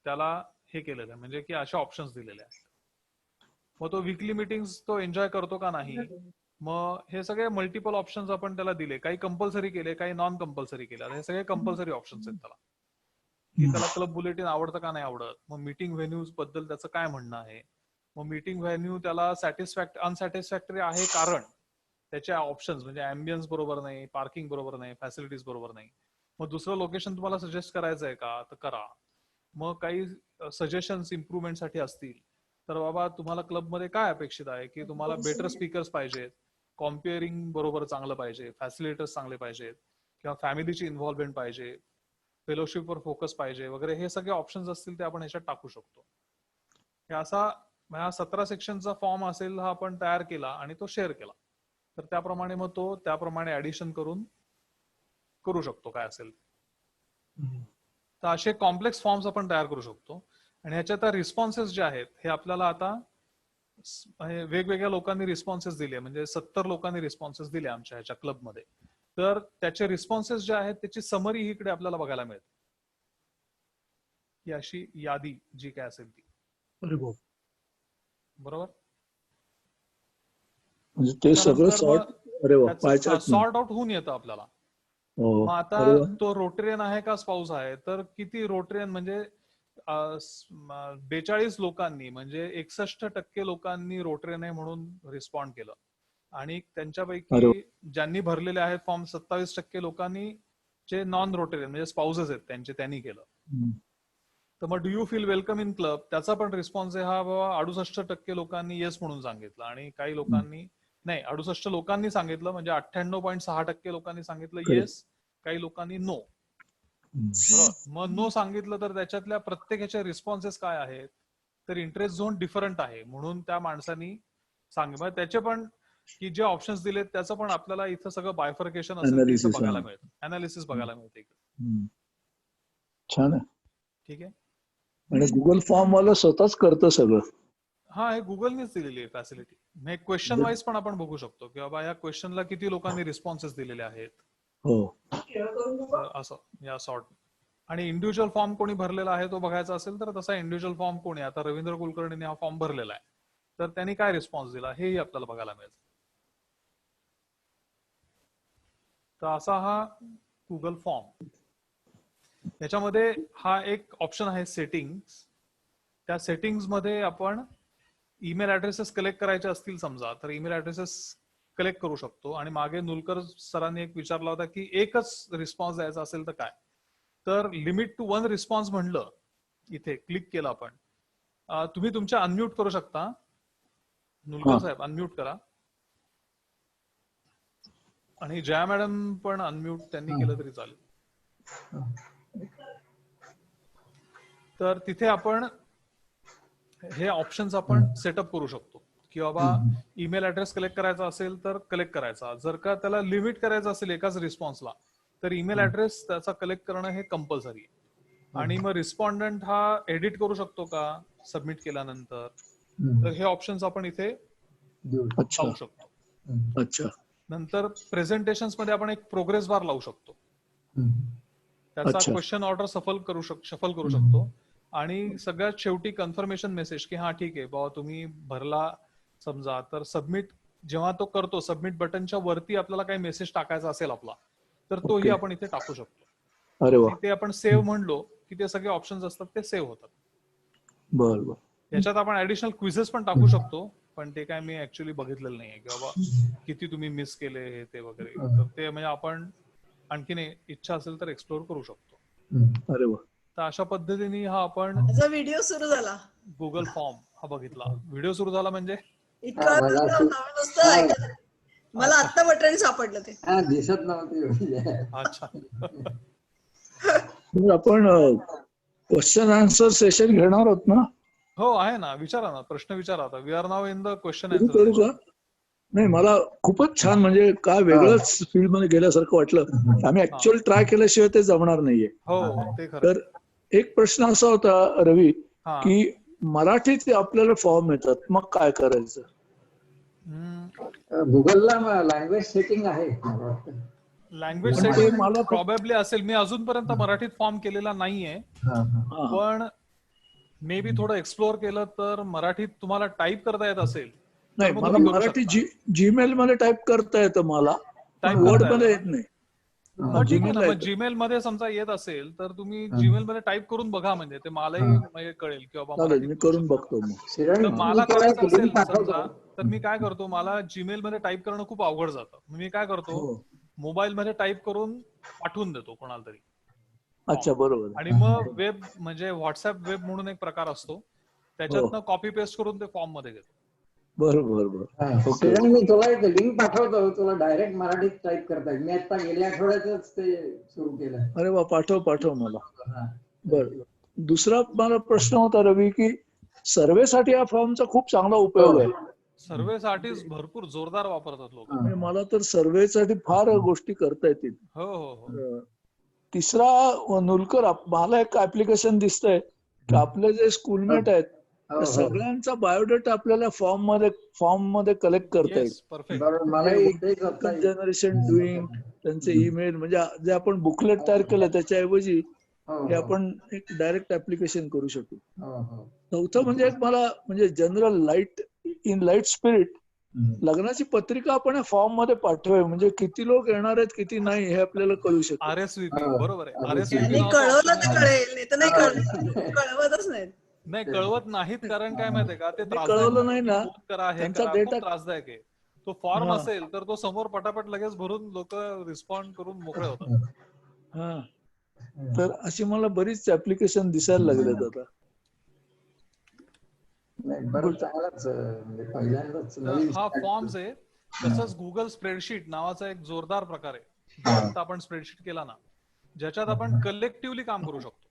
त्याला हे केलेलं आहे, म्हणजे की अशा ऑप्शन्स दिलेले आहेत. मग तो वीकली मीटिंग्स तो एन्जॉय करतो का नाही, मग हे सगळे मल्टिपल ऑप्शन्स आपण त्याला दिले. काही कंपल्सरी केले, काही नॉन कंपल्सरी केले. हे सगळे कंपल्सरी ऑप्शन्स आहेत त्याला, की त्याला क्लब बुलेटिन आवडतं का नाही आवडत. मग मीटिंग व्हेन्यूज बद्दल त्याचं काय म्हणणं आहे. मग मीटिंग व्हेन्यू त्याला अनसॅटिस्फॅक्टरी आहे कारण त्याच्या ऑप्शन्स म्हणजे अँबियन्स बरोबर नाही, पार्किंग बरोबर नाही, फॅसिलिटीज बरोबर नाही. मग दुसरं लोकेशन तुम्हाला सजेस्ट करायचं आहे का, तर करा. मग काही सजेशन्स इम्प्रुव्हमेंटसाठी असतील तर बाबा तुम्हाला क्लबमध्ये काय अपेक्षित आहे, की तुम्हाला बेटर स्पीकर्स पाहिजेत, कॉम्पेअरिंग बरोबर चांगलं पाहिजे, फॅसिलिटर्स चांगले पाहिजेत, किंवा फॅमिलीची इन्व्हॉल्वमेंट पाहिजे, फेलोशिपवर फोकस पाहिजे वगैरे. हे सगळे ऑप्शन्स असतील ते आपण ह्याच्यात टाकू शकतो. हे असा 17 सेक्शनचा फॉर्म असेल हा आपण तयार केला आणि तो शेअर केला, तर त्याप्रमाणे मग तो त्याप्रमाणे ऍडिशन करून करू शकतो काय असेल. तर असे कॉम्प्लेक्स फॉर्म्स आपण तयार करू शकतो. आणि ह्याच्यात रिस्पॉन्सेस जे आहेत हे आपल्याला आता वेगवेगळ्या लोकांनी रिस्पॉन्सेस दिले, म्हणजे 70 लोकांनी रिस्पॉन्सेस दिले आमच्या ह्याच्या क्लबमध्ये. तर त्याचे रिस्पॉन्सेस जे आहेत त्याची समरी इकडे आपल्याला बघायला मिळते, ही अशी यादी जी काय असेल ती. बरोबर. म्हणजे ते सगळं सॉर्ट आउट होऊन येतं आपल्याला. मग आता तो रोटेरियन आहे का स्पाउस आहे, तर किती रोटेरियन म्हणजे 42 लोकांनी म्हणजे 61% लोकांनी रोटेरियन आहे म्हणून रिस्पॉन्ड केलं. आणि त्यांच्यापैकी ज्यांनी भरलेले आहेत फॉर्म 27% लोकांनी जे नॉन रोटेरियन म्हणजे स्पाउसेस आहेत त्यांनी केलं. तर मग do you feel welcome in club त्याचा पण रिस्पॉन्स आहे हा बाबा 68% लोकांनी येस म्हणून सांगितलं, आणि काही लोकांनी नाही 68 लोकांनी सांगितलं, म्हणजे 98.6% लोकांनी सांगितलं येस, काही लोकांनी नो. बरोबर. मग नो सांगितलं तर त्याच्यातल्या प्रत्येकाचे रिस्पॉन्सेस काय आहेत, तर इंटरेस्ट झोन डिफरंट आहे म्हणून त्या माणसानी सांगितलं. त्याचे पण की जे ऑप्शन्स दिलेत त्याचं पण आपल्याला इथं सगळं बायफर्केशन असेल ते इथं Analysis, बघायला हा. मिळतं, अनालिसिस बघायला मिळते इकडे. हम्म. छान आहे. ठीक आहे. आणि गुगल फॉर्म वाला स्वतःच करतं सगळं. हा, हे गुगलनेच दिलेली आहे फॅसिलिटी. हे क्वेश्चन वाईज पण आपण बघू शकतो की बाबा या क्वेश्चनला किती लोकांनी रिस्पॉन्सेस दिलेले आहेत. हो. तर असं या सॉर्ट. आणि इंडिव्हिज्युअल फॉर्म कोणी भरलेला आहे तो बघायचा असेल तर तसा इंडिव्हिज्युअल फॉर्म कोणी, आता रवींद्र कुलकर्णीने हा फॉर्म भरलेला आहे तर त्यांनी काय रिस्पॉन्स दिला हेही आपल्याला बघायला मिळेल. तर असा हा गुगल फॉर्म. याच्यामध्ये हा एक ऑप्शन आहे सेटिंग्स. त्या सेटिंग्स मध्ये आपण ईमेल ऍड्रेसेस कलेक्ट करायचे असतील समजा तर ईमेल ऍड्रेसेस कलेक्ट करू शकतो. आणि मागे नुलकर सरांनी एक विचारला होता की एकच रिस्पॉन्स द्यायचा असेल तर काय, तर लिमिट टू 1 रिस्पॉन्स म्हणलं, इथे क्लिक केलं आपण, तुम्ही तुमच्या अनम्यूट करू शकता. नुलकर साहेब अनम्यूट करा. आणि जया मॅडम पण अनम्यूट त्यांनी केलं तरी चालेल. तर तिथे आपण हे ऑप्शन्स आपण सेटअप करू शकतो की बाबा ईमेल ऍड्रेस कलेक्ट करायचा असेल तर कलेक्ट करायचा. जर का त्याला लिमिट करायचं असेल एकाच रिस्पॉन्सला तर ईमेल ऍड्रेस त्याचा कलेक्ट करणं हे कंपल्सरी आहे. आणि मग रिस्पॉन्डंट हा एडिट करू शकतो का सबमिट केल्यानंतर, तर हे ऑप्शन्स आपण इथे अच्छा लावू शकतो. अच्छा नंतर प्रेझेंटेशन्स मध्ये आपण एक प्रोग्रेस बार लावू शकतो. त्याचा अच्छा. क्वेश्चन ऑर्डर शफल करू शकतो. आणि सगळ्यात शेवटी कन्फर्मेशन मेसेज की हा ठीक आहे बाबा तुम्ही भरला समजा, तर सबमिट जेव्हा तो करतो सबमिट बटनच्या वरती आपल्याला काही मेसेज टाकायचा असेल आपला तर तोही ओके. आपण इथे टाकू शकतो. अरे वा. आणि ते आपण सेव्ह म्हणलो की ते सगळे ऑप्शन्स असतात ते सेव्ह होतात. बर बर. याच्यात आपण ऍडिशनल क्विझेस पण टाकू शकतो, पण ते काय मी ऍक्च्युअली बघितलेलं नाहीये की बाबा किती तुम्ही मिस केले हे ते वगैरे. तर ते म्हणजे आपण आणखीन इच्छा असेल तर एक्सप्लोर करू शकतो. अरे वा. तर अशा पद्धतीने हा आपण माझा व्हिडिओ सुरू झाला. गुगल फॉर्म हा बघितला. व्हिडिओ सुरू झाला म्हणजे इतका वेळ झाला होता, मी नुसतं ऐकत होते. मला आत्ता बटन सापडलं ते. दिसत नव्हती. अच्छा. तर आपण क्वेश्चन आन्सर सेशन घेणार आहोत ना? हो आहे ना, विचारा ना, प्रश्न विचारा. आता we are now in the question सुरू आन्सर करू का? सेशन. नाही, मला खूपच छान, म्हणजे काय वेगळंच फील्ड मध्ये गेल्यासारखं वाटलं. आम्ही ऍक्च्युअल ट्राय केल्याशिवाय ते जमणार नाहीये. हो ते खरं. तर एक प्रश्न असा होता रवी हा. की मराठीत आपल्याला फॉर्म येतात, मग काय करायचं? गुगलला लँग्वेज सेटिंग आहे. लँग्वेज पण ते सेटिंग मला प्रॉबेबली असेल. मी अजूनपर्यंत मराठीत फॉर्म केलेला नाहीये, पण मे बी थोडं एक्सप्लोअर केलं तर मराठीत तुम्हाला टाईप करता येत असेल तर नाही, मग मला तुम्ही करू मराठी शकता. जीमेल मध्ये टाईप करता येतं मला, पण टाईप वर्ड करता मध्ये येतं येत नाही. मग ठीक आहे ना. जीमेलला मग येतं. जीमेल मध्ये समजा येत असेल तर तुम्ही जीमेल मध्ये टाईप करून बघा, म्हणजे ते मलाही म्हणजे कळेल की बाबा चालेल, मराठीत मी करू करून शकतो. बघतो मग. तर मला मी तुला एक करायचं लिंक असेल पाठवतो. समजा तर मी काय करतो, मला जीमेल मध्ये टाईप करणं खूप अवघड जातं. मी काय करतो, हो. मोबाईल मध्ये टाईप करून पाठवून देतो कोणाला तरी. अच्छा, बरोबर. आणि मग वेब म्हणजे व्हॉट्सअप वेब म्हणून एक प्रकार असतो, त्याच्यातनं कॉपी पेस्ट करून ते फॉर्म मध्ये घेतो. बरोबर बरोबर. ओके. श्रेयन, मी तुला एक लिंक पाठवतो, तुला डायरेक्ट मराठीत टाईप करता येईल. मी आता गेल्या आठवड्यातच ते सुरू केलं. अरे वा, पाठव मला. बर. दुसरा मला प्रश्न होता रवी की सर्वेसाठी या फॉर्मचा खूप चांगला उपयोग आहे. सर्वेसाठीच भरपूर जोरदार वापरतात लोक. आणि मला तर सर्वेसाठी फार गोष्टी करता येतील. हो हो हो. तिसरा नुलकर, मला एक ऍप्लिकेशन दिसतंय की आपले जे स्कूलमेट आहेत त्या सगळ्यांचा बायोडेटा आपल्याला फॉर्म मध्ये कलेक्ट करता येईल. Yes, perfect. बरोबर, मलाही तेच होतं. जनरेशन डुईंग, त्यांचे ईमेल, म्हणजे जे आपण बुकलेट तयार केलं त्याच्याऐवजी हे आपण एक डायरेक्ट ऍप्लिकेशन करू शकू. चौथं म्हणजे एक मला म्हणजे जनरल लाईट स्पिरिट, लग्नाची पत्रिका आपण फॉर्म मध्ये पाठवूया, म्हणजे किती लोक येणार आहेत किती नाही हे आपल्याला कळू शकतं. RSVP, बरोबर आहे. त्यांनी RSVP कळवलं तर कळेल, नाही तर नाही कळवतच नाहीत. नाही कळवत नाहीत, कारण काय माहितीये का, ते कळवलं नाही ना, फोन करा, हे त्यांचा करा, डेटा खूप त्रासदायक आहे. तो फॉर्म असेल तर तो समोर पटापट लगेच भरून लोक रिस्पॉन्ड करून मोकळे होतात. हा, तर अशी मला बरीच ऍप्लिकेशन दिसायला लागलेत आता. चांगलाच म्हणजे पहिल्यांदाच तर हा फॉर्म्स आहे. तसंच गुगल स्प्रेडशीट नावाचा एक जोरदार प्रकार आहे, जो आता आपण स्प्रेडशीट केला ना, ज्याच्यात आपण कलेक्टिव्हली काम करू शकतो.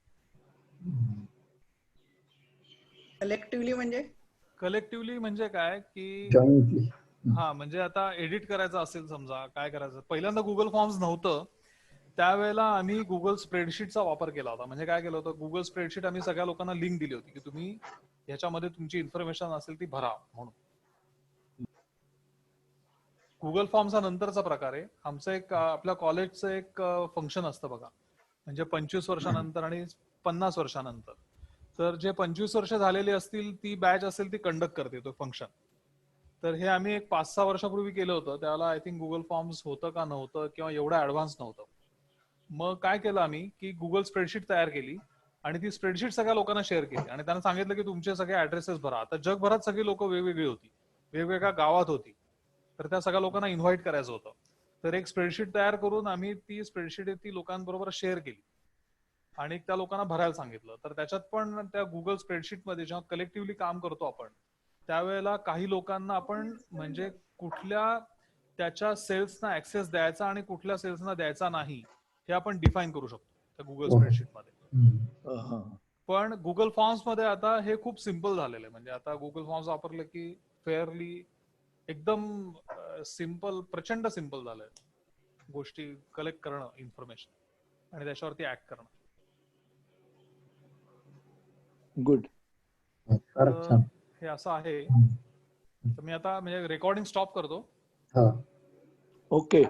कलेक्टिव्हली म्हणजे कलेक्टिव्हली म्हणजे काय की जॉईंटली. हा म्हणजे आता एडिट करायचं असेल समजा, काय करायचं, पहिल्यांदा गुगल फॉर्म्स नव्हतं त्यावेळेला आम्ही गुगल स्प्रेडशीटचा वापर केला होता. म्हणजे काय केलं होतं, गुगल स्प्रेडशीट आम्ही सगळ्या लोकांना लिंक दिली होती की तुम्ही ह्याच्यामध्ये तुमची इन्फॉर्मेशन असेल ती भरा म्हणून. गुगल फॉर्म्स हा नंतरचा प्रकार आहे. आमचं एक आपल्या कॉलेजचं एक फंक्शन असतं बघा, म्हणजे 25 वर्षानंतर आणि 50 वर्षानंतर. तर जे 25 वर्ष झालेली असतील ती बॅच असेल ती कंडक्ट करते तो फंक्शन. तर हे आम्ही एक 5-6 वर्षापूर्वी केलं होतं. त्याला आय थिंक गुगल फॉर्म्स होतं का नव्हतं किंवा एवढं ऍडव्हान्स नव्हतं. मग काय केलं आम्ही की गुगल स्प्रेडशीट तयार केली आणि ती स्प्रेडशीट सगळ्या लोकांना शेअर केली आणि त्यांना सांगितलं की तुमचे सगळे ऍड्रेसेस भरा. आता जगभरात सगळी लोक वेगवेगळी होती, वेगवेगळ्या गावात होती, तर त्या सगळ्या लोकांना इन्व्हाइट करायचं होतं. तर एक स्प्रेडशीट तयार करून आम्ही ती स्प्रेडशीट ती लोकांबरोबर शेअर केली आणि त्या लोकांना भरायला सांगितलं. तर त्याच्यात पण त्या गुगल स्प्रेडशीटमध्ये जेव्हा कलेक्टिव्हली काम करतो आपण त्यावेळेला काही लोकांना आपण म्हणजे कुठल्या त्याच्या सेल्सना ऍक्सेस द्यायचा आणि कुठल्या सेल्सना द्यायचा नाही हे आपण डिफाईन करू शकतो त्या गुगल स्प्रेडशीटमध्ये. पण गुगल फॉर्म्स मध्ये आता हे खूप सिम्पल झालेलं आहे. म्हणजे आता गुगल फॉर्म्स वापरलं की फेअरली एकदम सिम्पल, प्रचंड सिम्पल झालंय गोष्टी कलेक्ट करणं, इन्फॉर्मेशन आणि त्याच्यावरती ऍक्ट करणं. गुड. तर हे असं आहे. तर मी आता म्हणजे रेकॉर्डिंग स्टॉप करतो. ओके.